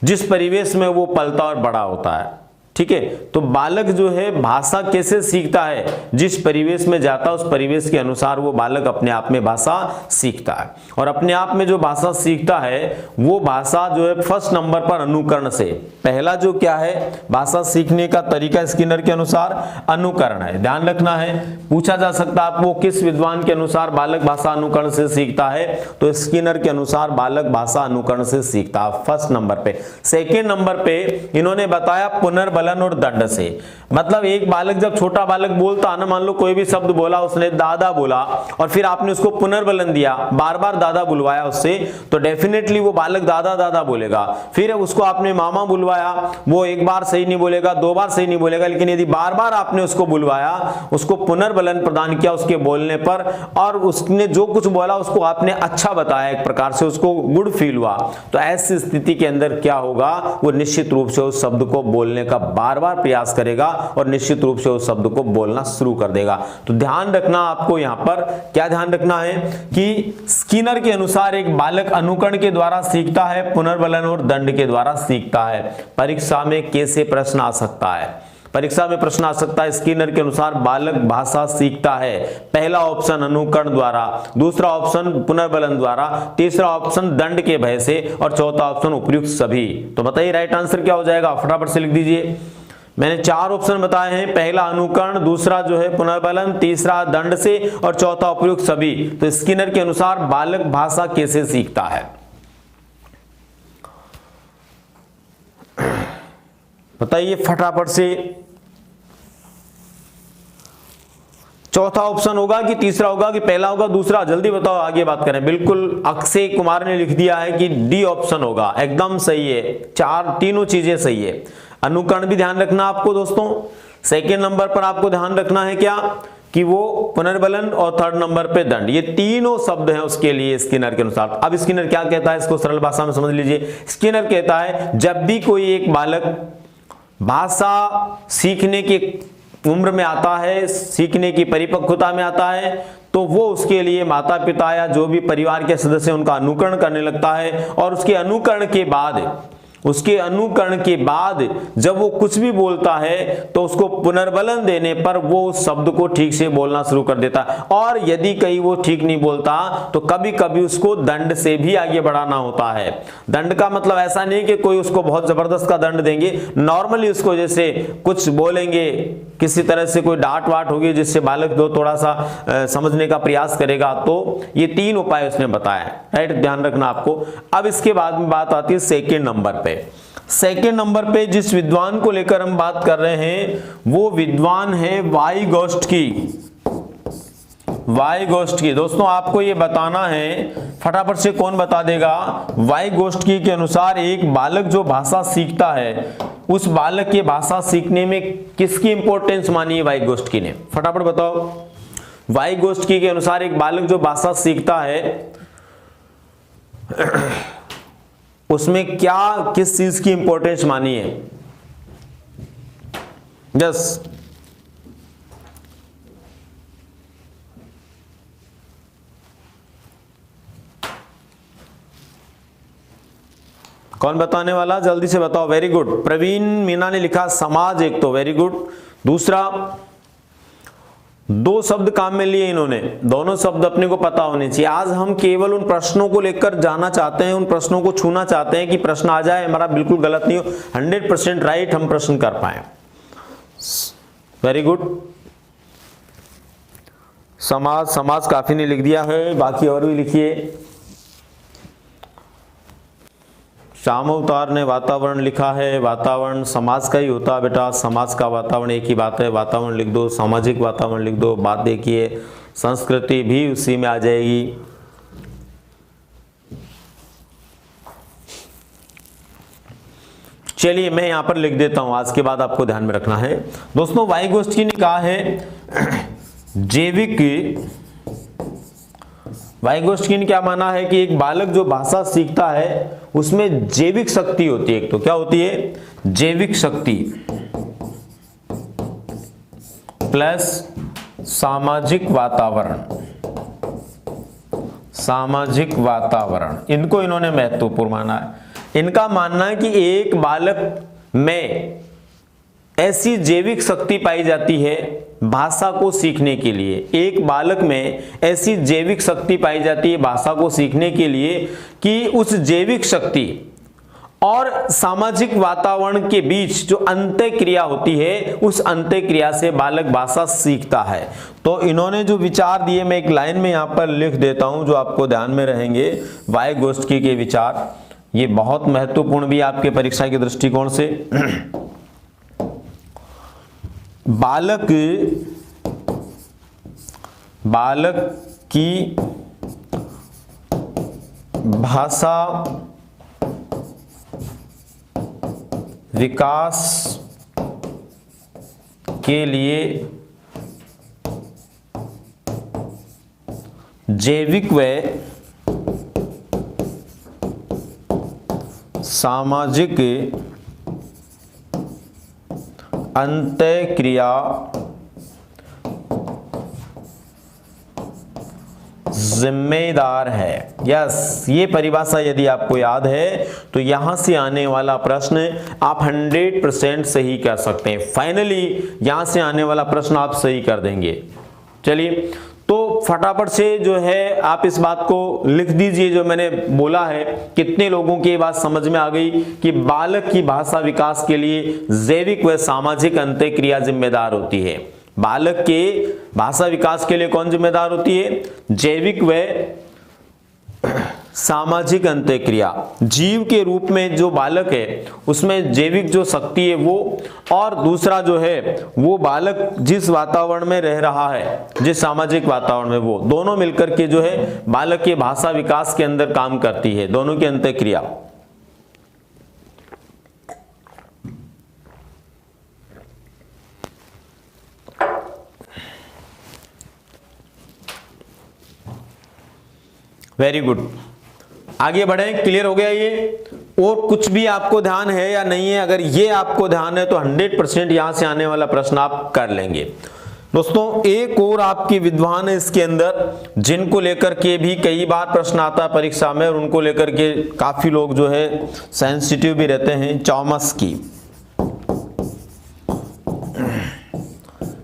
जिस परिवेश में वो पलता और बड़ा होता है। ठीक है, तो बालक जो है भाषा कैसे सीखता है? जिस परिवेश में जाता है उस परिवेश के अनुसार वो बालक अपने आप में भाषा सीखता है। और अपने आप में जो भाषा सीखता है वो भाषा जो है फर्स्ट नंबर पर अनुकरण से। पहला जो क्या है भाषा सीखने का तरीका स्किनर के अनुसार अनुकरण है। ध्यान रखना है, पूछा जा सकता है आपको किस विद्वान के अनुसार बालक भाषा अनुकरण से सीखता है, तो स्किनर के अनुसार बालक भाषा अनुकरण से सीखता है फर्स्ट नंबर पे। सेकेंड नंबर पे इन्होंने बताया पुनर्बलन और दंड से। मतलब एक बालक जब छोटा बालक बोलता है ना, मान लो कोई भी शब्द बोला, उसने दादा बोला और फिर आपने उसको पुनर्बलन दिया, बार बार दादा बुलवाया उससे, तो डेफिनेटली वो बालक दादा दादा बोलेगा। फिर उसको आपने मामा बुलवाया, वो एक बार सही नहीं बोलेगा, दो बार सही नहीं बोलेगा, लेकिन यदि बार बार आपने उसको बुलवाया, उसको पुनर्बलन प्रदान किया उसके बोलने पर, और उसने जो कुछ बोला उसको आपने अच्छा बताया, एक प्रकार से उसको गुड फील हुआ, तो ऐसी स्थिति के अंदर क्या होगा, वो निश्चित रूप से उस शब्द को बोलने का बार बार प्रयास करेगा और निश्चित रूप से उस शब्द को बोलना शुरू कर देगा। तो ध्यान रखना आपको यहां पर क्या ध्यान रखना है कि स्किनर के अनुसार एक बालक अनुकरण के द्वारा सीखता है, पुनर्बलन और दंड के द्वारा सीखता है। परीक्षा में कैसे प्रश्न आ सकता है? परीक्षा में प्रश्न आ सकता है स्किनर के अनुसार बालक भाषा सीखता है। पहला ऑप्शन अनुकरण द्वारा, दूसरा ऑप्शन पुनर्बलन द्वारा, तीसरा ऑप्शन दंड के भय से, और चौथा ऑप्शन उपर्युक्त सभी। तो बताइए राइट आंसर क्या हो जाएगा, फटाफट से लिख दीजिए। मैंने चार ऑप्शन बताए हैं, पहला अनुकरण, दूसरा जो है पुनर्बलन, तीसरा दंड से, और चौथा उपर्युक्त सभी। तो स्किनर के अनुसार बालक भाषा कैसे सीखता है? बताइए फटाफट से। चौथा ऑप्शन होगा कि तीसरा होगा कि पहला होगा दूसरा? जल्दी बताओ, आगे बात करें। बिल्कुल अक्षय कुमार ने लिख दिया है कि डी ऑप्शन होगा, एकदम सही है। तीनों चीजें सही है। अनुकरण भी ध्यान रखना आपको दोस्तों। सेकेंड नंबर पर आपको ध्यान रखना है क्या कि वो पुनर्बलन, और थर्ड नंबर पे दंड। ये तीनों शब्द हैं उसके लिए स्किनर के अनुसार। अब स्किनर क्या कहता है, इसको सरल भाषा में समझ लीजिए। स्किनर कहता है जब भी कोई एक बालक भाषा सीखने की उम्र में आता है, सीखने की परिपक्वता में आता है, तो वो उसके लिए माता पिता या जो भी परिवार के सदस्य उनका अनुकरण करने लगता है, और उसके अनुकरण के बाद जब वो कुछ भी बोलता है तो उसको पुनर्बलन देने पर वो उस शब्द को ठीक से बोलना शुरू कर देता है। और यदि कहीं वो ठीक नहीं बोलता तो कभी कभी उसको दंड से भी आगे बढ़ाना होता है। दंड का मतलब ऐसा नहीं कि कोई उसको बहुत जबरदस्त का दंड देंगे, नॉर्मली उसको जैसे कुछ बोलेंगे, किसी तरह से कोई डांट वाट होगी जिससे बालक दो थोड़ा सा समझने का प्रयास करेगा। तो ये तीन उपाय उसने बताया, राइट, ध्यान रखना आपको। अब इसके बाद में बात आती है सेकेंड नंबर पे। सेकेंड नंबर पे जिस विद्वान को लेकर हम बात कर रहे हैं वो विद्वान है वाइगॉट्स्की। वाई गोष्ठ की। दोस्तों आपको ये बताना है, फटाफट से कौन बता देगा? वाई गोष्ठ की के अनुसार एक बालक जो भाषा सीखता है, उस बालक के भाषा सीखने में किसकी इंपॉर्टेंस मानी है वाई गोष्ठ की ने? फटाफट बताओ। वाई गोष्ठ की के अनुसार एक बालक जो भाषा सीखता है उसमें क्या, किस चीज की इंपॉर्टेंस मानी है? यस, कौन बताने वाला? जल्दी से बताओ। वेरी गुड, प्रवीण मीना ने लिखा समाज, एक तो वेरी गुड। दूसरा, दो शब्द काम में लिए इन्होंने, दोनों शब्द अपने को पता होने चाहिए। आज हम केवल उन प्रश्नों को लेकर जाना चाहते हैं, उन प्रश्नों को छूना चाहते हैं कि प्रश्न आ जाए, हमारा बिल्कुल गलत नहीं हो, 100% राइट हम प्रश्न कर पाए। Very good. समाज, समाज काफी ने लिख दिया है, बाकी और भी लिखिए। श्याम अवतार ने वातावरण लिखा है, वातावरण समाज का ही होता है बेटा, समाज का वातावरण एक ही बात है, वातावरण लिख दो, सामाजिक वातावरण लिख दो। बात देखिए, संस्कृति भी उसी में आ जाएगी। चलिए मैं यहां पर लिख देता हूं, आज के बाद आपको ध्यान में रखना है। दोस्तों वाइगोस्की ने कहा है जैविक, वाइगोस्की ने क्या माना है कि एक बालक जो भाषा सीखता है उसमें जैविक शक्ति होती है। एक तो क्या होती है? जैविक शक्ति प्लस सामाजिक वातावरण, सामाजिक वातावरण, इनको इन्होंने महत्वपूर्ण माना है। इनका मानना है कि एक बालक में ऐसी जैविक शक्ति पाई जाती है भाषा को सीखने के लिए, एक बालक में ऐसी जैविक शक्ति पाई जाती है भाषा को सीखने के लिए कि उस जैविक शक्ति और सामाजिक वातावरण के बीच जो अंतःक्रिया होती है, उस अंतःक्रिया से बालक भाषा सीखता है। तो इन्होंने जो विचार दिए, मैं एक लाइन में यहां पर लिख देता हूं जो आपको ध्यान में रहेंगे। वाइगोस्की के विचार ये बहुत महत्वपूर्ण भी आपके परीक्षा के दृष्टिकोण से। बालक की भाषा विकास के लिए जैविक व सामाजिक अंतःक्रिया जिम्मेदार है। यस, ये परिभाषा यदि आपको याद है तो यहां से आने वाला प्रश्न आप 100% सही कर सकते हैं। फाइनली यहां से आने वाला प्रश्न आप सही कर देंगे। चलिए तो फटाफट से जो है आप इस बात को लिख दीजिए जो मैंने बोला है। कितने लोगों की ये बात समझ में आ गई कि बालक की भाषा विकास के लिए जैविक व सामाजिक अंतःक्रिया जिम्मेदार होती है। बालक के भाषा विकास के लिए कौन जिम्मेदार होती है? जैविक व सामाजिक अंतःक्रिया। जीव के रूप में जो बालक है उसमें जैविक जो शक्ति है वो, और दूसरा जो है वो बालक जिस वातावरण में रह रहा है, जिस सामाजिक वातावरण में, वो दोनों मिलकर के जो है बालक के भाषा विकास के अंदर काम करती है, दोनों की अंतःक्रिया। वेरी गुड, आगे बढ़ें। क्लियर हो गया ये? और कुछ भी आपको ध्यान है या नहीं है? अगर ये आपको ध्यान है तो 100% यहां से आने वाला प्रश्न आप कर लेंगे। दोस्तों एक और आपकी विद्वान है इसके अंदर, जिनको लेकर के भी कई बार प्रश्न आता है परीक्षा में, और उनको लेकर के काफी लोग जो है सेंसिटिव भी रहते हैं। चॉम्स्की,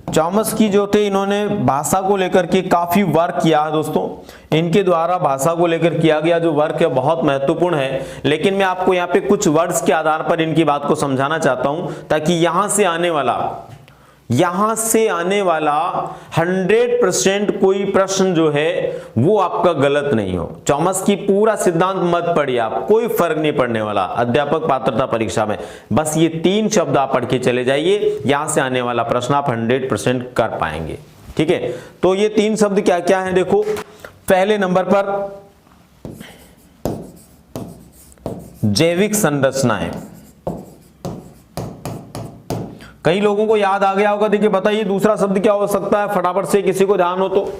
चॉम्स्की जो थे इन्होंने भाषा को लेकर के काफी वर्क किया है। दोस्तों इनके द्वारा भाषा को लेकर किया गया जो वर्क है बहुत महत्वपूर्ण है, लेकिन मैं आपको यहाँ पे कुछ वर्ड्स के आधार पर इनकी बात को समझाना चाहता हूं ताकि यहां से आने वाला 100% कोई प्रश्न जो है वो आपका गलत नहीं हो। चॉम्स्की पूरा सिद्धांत मत पढ़िए आप, कोई फर्क नहीं पड़ने वाला अध्यापक पात्रता परीक्षा में। बस ये 3 शब्द आप पढ़ के चले जाइए, यहां से आने वाला प्रश्न आप 100% कर पाएंगे। ठीक है, तो ये 3 शब्द क्या क्या हैं देखो। पहले नंबर पर जैविक संरचनाएं। कई लोगों को याद आ गया होगा, देखिए बताइए दूसरा शब्द क्या हो सकता है, फटाफट से किसी को ध्यान हो तो।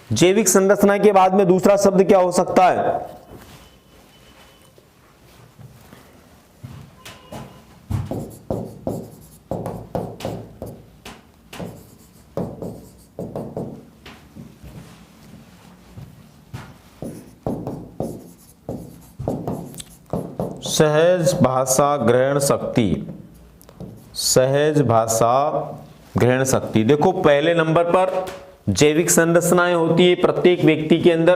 जैविक संरचना के बाद में दूसरा शब्द क्या हो सकता है? सहज भाषा ग्रहण शक्ति। सहज भाषा ग्रहण शक्ति। देखो पहले नंबर पर जैविक संरचनाएं होती है प्रत्येक व्यक्ति के अंदर,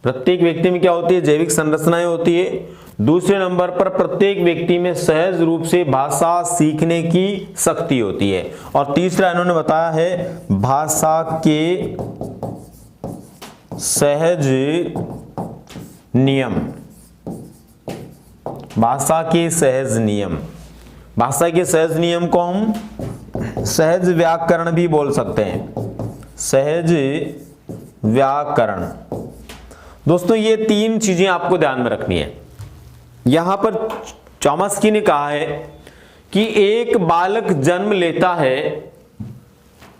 प्रत्येक व्यक्ति में क्या होती है? जैविक संरचनाएं होती है। दूसरे नंबर पर प्रत्येक व्यक्ति में सहज रूप से भाषा सीखने की शक्ति होती है। और तीसरा इन्होंने बताया है भाषा के सहज नियम। भाषा के सहज नियम। भाषा के सहज नियम को हम सहज व्याकरण भी बोल सकते हैं। सहज व्याकरण। दोस्तों ये 3 चीजें आपको ध्यान में रखनी है। यहां पर चॉम्स्की ने कहा है कि एक बालक जन्म लेता है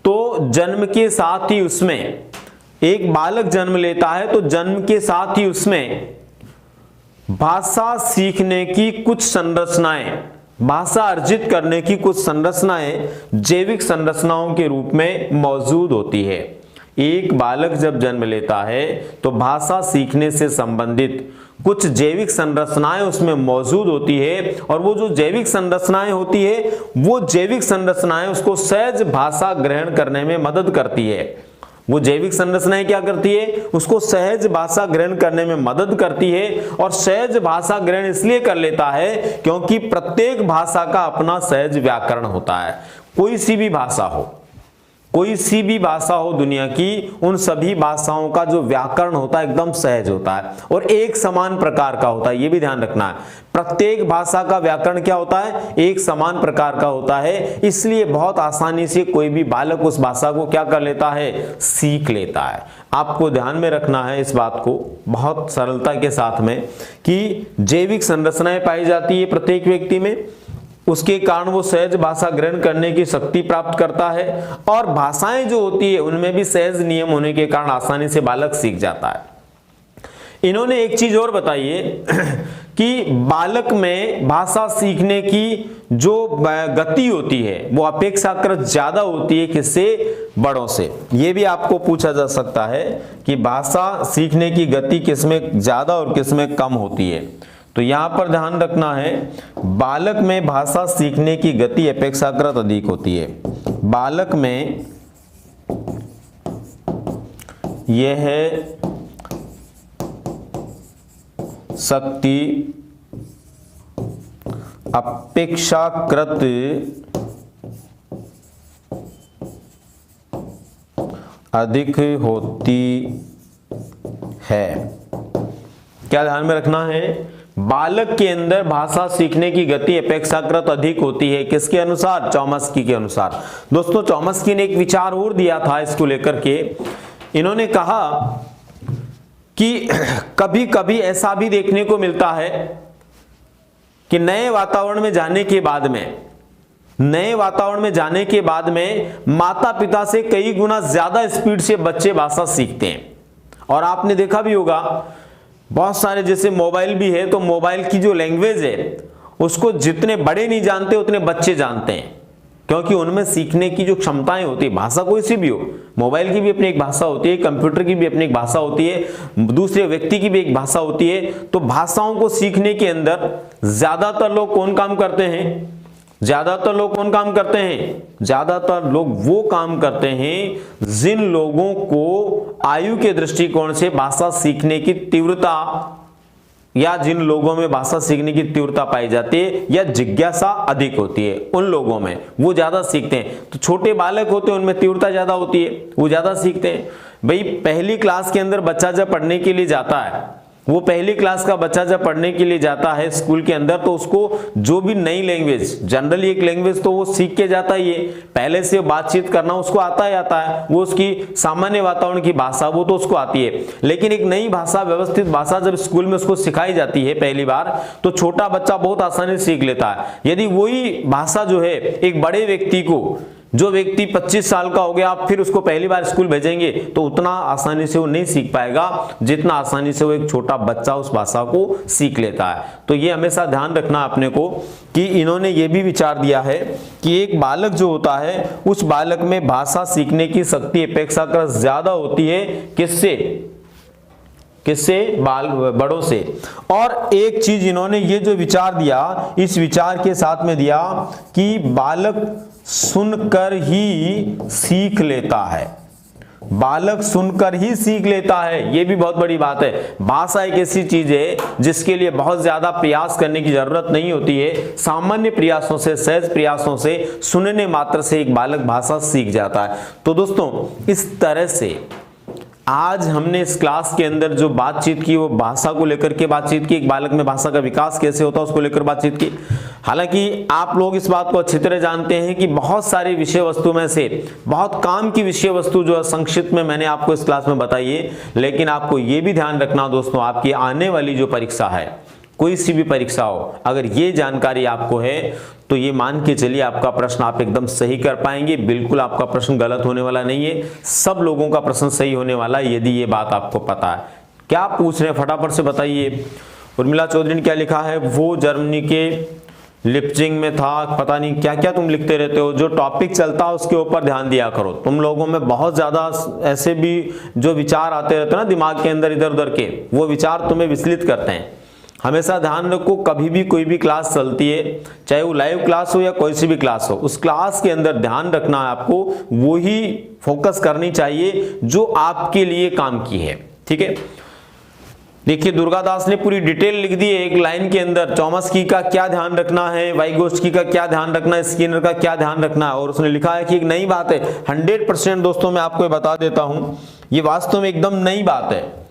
तो जन्म के साथ ही उसमें, एक बालक जन्म लेता है तो जन्म के साथ ही उसमें भाषा सीखने की कुछ संरचनाएं, भाषा अर्जित करने की कुछ संरचनाएं जैविक संरचनाओं के रूप में मौजूद होती है। एक बालक जब जन्म लेता है तो भाषा सीखने से संबंधित कुछ जैविक संरचनाएं उसमें मौजूद होती है, और वो जो जैविक संरचनाएं होती है वो जैविक संरचनाएं उसको सहज भाषा ग्रहण करने में मदद करती है। वो जैविक संरचनाएं क्या करती है? उसको सहज भाषा ग्रहण करने में मदद करती है। और सहज भाषा ग्रहण इसलिए कर लेता है क्योंकि प्रत्येक भाषा का अपना सहज व्याकरण होता है। कोई सी भी भाषा हो, कोई सी भी भाषा हो दुनिया की, उन सभी भाषाओं का जो व्याकरण होता है एकदम सहज होता है और एक समान प्रकार का होता है। ये भी ध्यान रखना है, प्रत्येक भाषा का व्याकरण क्या होता है? एक समान प्रकार का होता है। इसलिए बहुत आसानी से कोई भी बालक उस भाषा को क्या कर लेता है? सीख लेता है। आपको ध्यान में रखना है इस बात को बहुत सरलता के साथ में कि जैविक संरचनाएं पाई जाती है प्रत्येक व्यक्ति में, उसके कारण वो सहज भाषा ग्रहण करने की शक्ति प्राप्त करता है। और भाषाएं जो होती है उनमें भी सहज नियम होने के कारण आसानी से बालक सीख जाता है। इन्होंने एक चीज और बताई है कि बालक में भाषा सीखने की जो गति होती है वो अपेक्षाकृत ज्यादा होती है किससे? बड़ों से। ये भी आपको पूछा जा सकता है कि भाषा सीखने की गति किसमें ज्यादा और किसमें कम होती है। तो यहां पर ध्यान रखना है बालक में भाषा सीखने की गति अपेक्षाकृत अधिक होती है। बालक में यह शक्ति अपेक्षाकृत अधिक होती है। क्या ध्यान में रखना है? बालक के अंदर भाषा सीखने की गति अपेक्षाकृत अधिक होती है। किसके अनुसार? चॉम्स्की के अनुसार। दोस्तों चॉम्स्की ने एक विचार और दिया था इसको लेकर के। इन्होंने कहा कि कभी कभी ऐसा भी देखने को मिलता है कि नए वातावरण में जाने के बाद में माता पिता से कई गुना ज्यादा स्पीड से बच्चे भाषा सीखते हैं। और आपने देखा भी होगा बहुत सारे, जैसे मोबाइल भी है तो मोबाइल की जो लैंग्वेज है उसको जितने बड़े नहीं जानते उतने बच्चे जानते हैं, क्योंकि उनमें सीखने की जो क्षमताएं होती है, भाषा कोई सी भी हो, मोबाइल की भी अपनी एक भाषा होती है, कंप्यूटर की भी अपनी एक भाषा होती है, दूसरे व्यक्ति की भी एक भाषा होती है। तो भाषाओं को सीखने के अंदर ज्यादातर लोग कौन काम करते हैं? ज्यादातर लोग वो काम करते हैं जिन लोगों को आयु के दृष्टिकोण से भाषा सीखने की तीव्रता, या जिन लोगों में भाषा सीखने की तीव्रता पाई जाती है या जिज्ञासा अधिक होती है, उन लोगों में वो ज्यादा सीखते हैं। तो छोटे बालक होते हैं उनमें तीव्रता ज्यादा होती है, वो ज्यादा सीखते हैं। भाई पहली क्लास के अंदर बच्चा जब पढ़ने के लिए जाता है वो पहली क्लास का बच्चा जब पढ़ने के लिए जाता है स्कूल के अंदर, तो उसको जो भी नई लैंग्वेज, जनरली एक लैंग्वेज तो वो सीख के जाता ही है, पहले से बातचीत करना उसको आता ही आता है, वो उसकी सामान्य वातावरण की भाषा वो तो उसको आती है। लेकिन एक नई भाषा, व्यवस्थित भाषा जब स्कूल में उसको सिखाई जाती है पहली बार, तो छोटा बच्चा बहुत आसानी से सीख लेता है। यदि वही भाषा जो है एक बड़े व्यक्ति को, जो व्यक्ति 25 साल का हो गया, आप फिर उसको पहली बार स्कूल भेजेंगे तो उतना आसानी से वो नहीं सीख पाएगा जितना आसानी से वो एक छोटा बच्चा उस भाषा को सीख लेता है। तो ये हमेशा ध्यान रखना अपने को कि इन्होंने ये भी विचार दिया है कि एक बालक जो होता है उस बालक में भाषा सीखने की शक्ति अपेक्षाकृत ज्यादा होती है। किससे? बड़ों से। और एक चीज इन्होंने ये जो विचार दिया, इस विचार के साथ में दिया कि बालक सुनकर ही सीख लेता है। बालक सुनकर ही सीख लेता है, ये भी बहुत बड़ी बात है। भाषा एक ऐसी चीज है जिसके लिए बहुत ज्यादा प्रयास करने की जरूरत नहीं होती है। सामान्य प्रयासों से, सहज प्रयासों से, सुनने मात्र से एक बालक भाषा सीख जाता है। तो दोस्तों, इस तरह से आज हमने इस क्लास के अंदर जो बातचीत की वो भाषा को लेकर के बातचीत की, एक बालक में भाषा का विकास कैसे होता है उसको लेकर बातचीत की। हालांकि आप लोग इस बात को अच्छी तरह जानते हैं कि बहुत सारी विषय वस्तु में से बहुत काम की विषय वस्तु जो संक्षिप्त में मैंने आपको इस क्लास में बताई है, लेकिन आपको ये भी ध्यान रखना दोस्तों, आपकी आने वाली जो परीक्षा है, कोई सी भी परीक्षा हो, अगर ये जानकारी आपको है तो ये मान के चलिए आपका प्रश्न आप एकदम सही कर पाएंगे। बिल्कुल आपका प्रश्न गलत होने वाला नहीं है, सब लोगों का प्रश्न सही होने वाला है यदि ये बात आपको पता है। क्या पूछ रहे हैं फटाफट से बताइए। उर्मिला चौधरी ने क्या लिखा है? वो जर्मनी के लिप्जिंग में था, पता नहीं क्या क्या तुम लिखते रहते हो। जो टॉपिक चलता है उसके ऊपर ध्यान दिया करो। तुम लोगों में बहुत ज्यादा ऐसे भी जो विचार आते रहते हैं ना दिमाग के अंदर इधर उधर के, वो विचार तुम्हें विचलित करते हैं। हमेशा ध्यान रखो, कभी भी कोई भी क्लास चलती है, चाहे वो लाइव क्लास हो या कोई सी भी क्लास हो, उस क्लास के अंदर ध्यान रखना है आपको, वो ही फोकस करनी चाहिए जो आपके लिए काम की है। ठीक है, देखिए दुर्गादास ने पूरी डिटेल लिख दी है एक लाइन के अंदर। चॉम्स्की का क्या ध्यान रखना है, वाइगोत्स्की का क्या ध्यान रखना है, स्किनर का क्या ध्यान रखना है, और उसने लिखा है कि एक नई बात है। 100% दोस्तों मैं आपको बता देता हूं, ये वास्तव में एकदम नई बात है।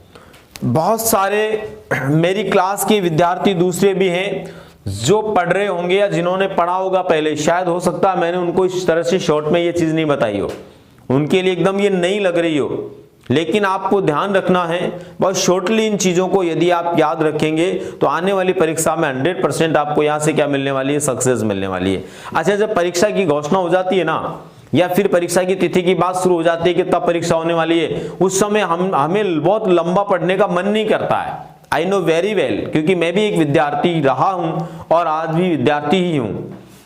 बहुत सारे मेरी क्लास के विद्यार्थी दूसरे भी हैं जो पढ़ रहे होंगे या जिन्होंने पढ़ा होगा पहले, शायद हो सकता है मैंने उनको इस तरह से शॉर्ट में ये चीज नहीं बताई हो, उनके लिए एकदम ये नई लग रही हो। लेकिन आपको ध्यान रखना है बहुत शॉर्टली इन चीजों को यदि आप याद रखेंगे तो आने वाली परीक्षा में 100% आपको यहां से क्या मिलने वाली है? सक्सेस मिलने वाली है। अच्छा, जब परीक्षा की घोषणा हो जाती है ना, या फिर परीक्षा की तिथि की बात शुरू हो जाती है कि तब परीक्षा होने वाली है, उस समय हमें बहुत लंबा पढ़ने का मन नहीं करता है। आई नो वेरी वेल, क्योंकि मैं भी एक विद्यार्थी रहा हूं और आज भी विद्यार्थी ही हूं।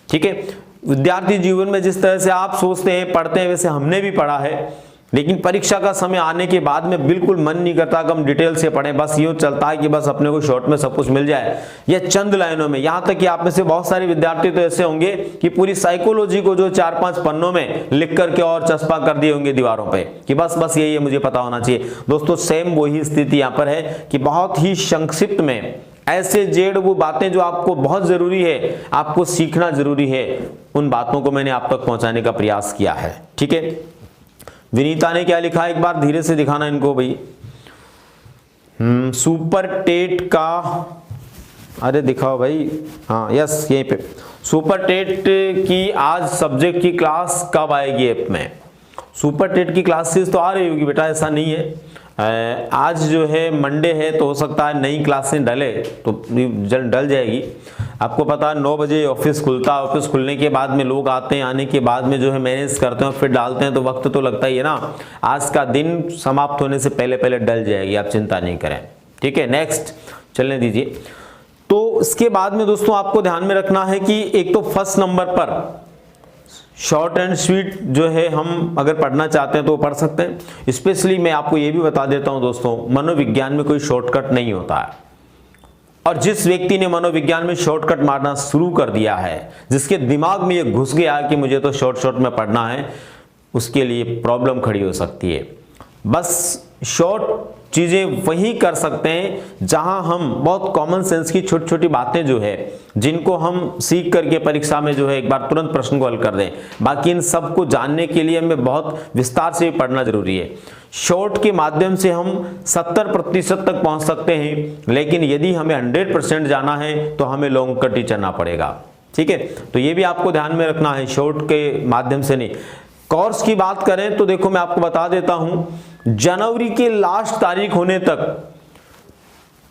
ठीक है, विद्यार्थी जीवन में जिस तरह से आप सोचते हैं, पढ़ते हैं, वैसे हमने भी पढ़ा है। लेकिन परीक्षा का समय आने के बाद में बिल्कुल मन नहीं करता कि हम डिटेल से पढ़ें, बस यूं चलता है कि बस अपने को शॉर्ट में सब कुछ मिल जाए या चंद लाइनों में। यहां तक कि आप में से बहुत सारे विद्यार्थी तो ऐसे होंगे कि पूरी साइकोलॉजी को जो 4-5 पन्नों में लिख करके और चस्पा कर दिए होंगे दीवारों पे कि बस यही है, मुझे पता होना चाहिए। दोस्तों सेम वही स्थिति यहां पर है कि बहुत ही संक्षिप्त में ऐसे जेड वो बातें जो आपको बहुत जरूरी है, आपको सीखना जरूरी है, उन बातों को मैंने आप तक पहुंचाने का प्रयास किया है। ठीक है, विनीता ने क्या लिखा है, एक बार धीरे से दिखाना इनको भाई। सुपर टेट का, अरे दिखाओ भाई, हाँ यस यहीं पे। सुपर टेट की आज सब्जेक्ट की क्लास कब आएगी ऐप में? सुपर टेट की क्लासेस तो आ रही होगी बेटा, ऐसा नहीं है। आज जो है मंडे है तो हो सकता है नई क्लासें डले तो डल जाएगी। आपको पता है 9 बजे ऑफिस खुलता है, ऑफिस खुलने के बाद में लोग आते हैं, आने के बाद में जो है मैनेज करते हैं, फिर डालते हैं, तो वक्त तो लगता ही है ना। आज का दिन समाप्त होने से पहले पहले डल जाएगी, आप चिंता नहीं करें। ठीक है, नेक्स्ट चलने दीजिए। तो इसके बाद में दोस्तों आपको ध्यान में रखना है कि एक तो फर्स्ट नंबर पर शॉर्ट एंड स्वीट जो है हम अगर पढ़ना चाहते हैं तो पढ़ सकते हैं। स्पेशली मैं आपको ये भी बता देता हूं दोस्तों, मनोविज्ञान में कोई शॉर्टकट नहीं होता है। और जिस व्यक्ति ने मनोविज्ञान में शॉर्टकट मारना शुरू कर दिया है, जिसके दिमाग में ये घुस गया कि मुझे तो शॉर्ट में पढ़ना है, उसके लिए प्रॉब्लम खड़ी हो सकती है। बस शॉर्ट चीजें वही कर सकते हैं जहां हम बहुत कॉमन सेंस की छोटी छोटी बातें जो है जिनको हम सीख करके परीक्षा में जो है एक बार तुरंत प्रश्न को हल कर दें। बाकी इन सब को जानने के लिए हमें बहुत विस्तार से पढ़ना जरूरी है। शॉर्ट के माध्यम से हम 70% तक पहुंच सकते हैं, लेकिन यदि हमें 100% जाना है तो हमें लॉन्ग कट ही चलना पड़ेगा। ठीक है, तो ये भी आपको ध्यान में रखना है, शॉर्ट के माध्यम से नहीं। कोर्स की बात करें तो देखो मैं आपको बता देता हूं, जनवरी के लास्ट तारीख होने तक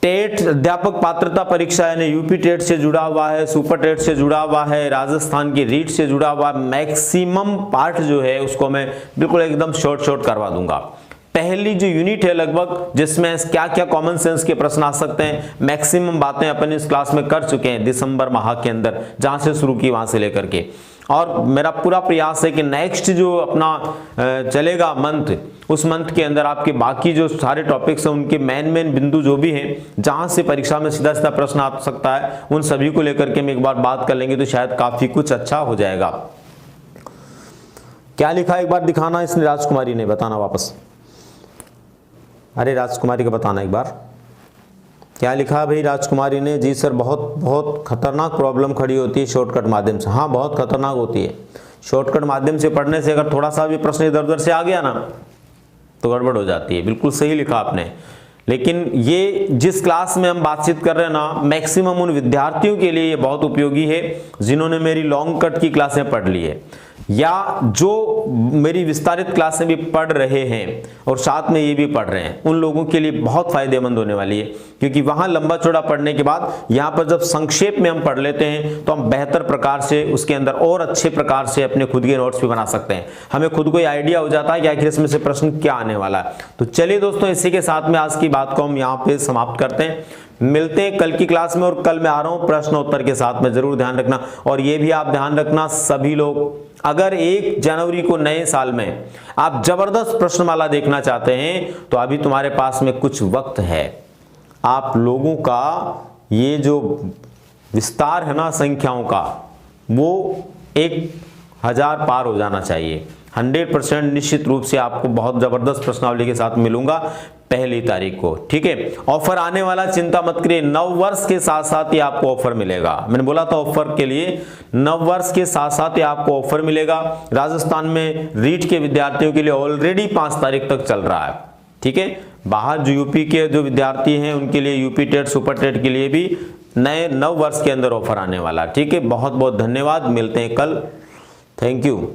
टेट अध्यापक पात्रता परीक्षा यानी यूपी टेट से जुड़ा हुआ है, सुपर टेट से जुड़ा हुआ है, राजस्थान की रीट से जुड़ा हुआ मैक्सिमम पार्ट जो है उसको मैं बिल्कुल एकदम शॉर्ट करवा दूंगा। पहली जो यूनिट है लगभग, जिसमें क्या क्या कॉमन सेंस के प्रश्न आ सकते हैं, मैक्सिमम बातें अपन इस क्लास में कर चुके हैं दिसंबर माह के अंदर, जहां से शुरू की वहां से लेकर के। और मेरा पूरा प्रयास है कि नेक्स्ट जो अपना चलेगा मंथ, उस मंथ के अंदर आपके बाकी जो सारे टॉपिक्स हैं उनके मेन बिंदु जो भी हैं, जहां से परीक्षा में सीधा सीधा प्रश्न आ सकता है, उन सभी को लेकर के हम एक बार बात कर लेंगे तो शायद काफी कुछ अच्छा हो जाएगा। क्या लिखा एक बार दिखाना इसने, राजकुमारी ने, बताना वापस। अरे राजकुमारी का बताना एक बार, क्या लिखा भाई राजकुमारी ने? जी सर, बहुत खतरनाक प्रॉब्लम खड़ी होती है शॉर्टकट माध्यम से। हाँ, बहुत खतरनाक होती है। शॉर्टकट माध्यम से पढ़ने से अगर थोड़ा सा भी प्रश्न इधर उधर से आ गया ना तो गड़बड़ हो जाती है। बिल्कुल सही लिखा आपने। लेकिन ये जिस क्लास में हम बातचीत कर रहे हैं ना, मैक्सिमम उन विद्यार्थियों के लिए ये बहुत उपयोगी है जिन्होंने मेरी लॉन्ग कट की क्लासें पढ़ ली है, या जो मेरी विस्तारित क्लासें भी पढ़ रहे हैं और साथ में ये भी पढ़ रहे हैं, उन लोगों के लिए बहुत फायदेमंद होने वाली है। क्योंकि वहां लंबा चौड़ा पढ़ने के बाद यहाँ पर जब संक्षेप में हम पढ़ लेते हैं तो हम बेहतर प्रकार से उसके अंदर और अच्छे प्रकार से अपने खुद के नोट्स भी बना सकते हैं। हमें खुद को ये आइडिया हो जाता है कि आखिर इसमें से प्रश्न क्या आने वाला है। तो चलिए दोस्तों, इसी के साथ में आज की बात को हम यहाँ पे समाप्त करते हैं। मिलते हैं कल की क्लास में, और कल मैं आ रहा हूं प्रश्न उत्तर के साथ में, जरूर ध्यान रखना। और ये भी आप ध्यान रखना सभी लोग, अगर 1 जनवरी को नए साल में आप जबरदस्त प्रश्नमाला देखना चाहते हैं तो अभी तुम्हारे पास में कुछ वक्त है। आप लोगों का ये जो विस्तार है ना संख्याओं का, वो 1000 पार हो जाना चाहिए। 100% निश्चित रूप से आपको बहुत जबरदस्त प्रश्नावली के साथ मिलूंगा 1 तारीख को। ठीक है, ऑफर आने वाला, चिंता मत करिए। नव वर्ष के साथ साथ ही आपको ऑफर मिलेगा। मैंने बोला था ऑफर के लिए, नव वर्ष के साथ साथ ही आपको ऑफर मिलेगा। राजस्थान में रीट के विद्यार्थियों के लिए ऑलरेडी 5 तारीख तक चल रहा है। ठीक है, बाहर जो यूपी के जो विद्यार्थी हैं उनके लिए यूपी टेट, सुपर टेट के लिए भी नए नव वर्ष के अंदर ऑफर आने वाला। ठीक है, बहुत बहुत धन्यवाद, मिलते हैं कल। Thank you.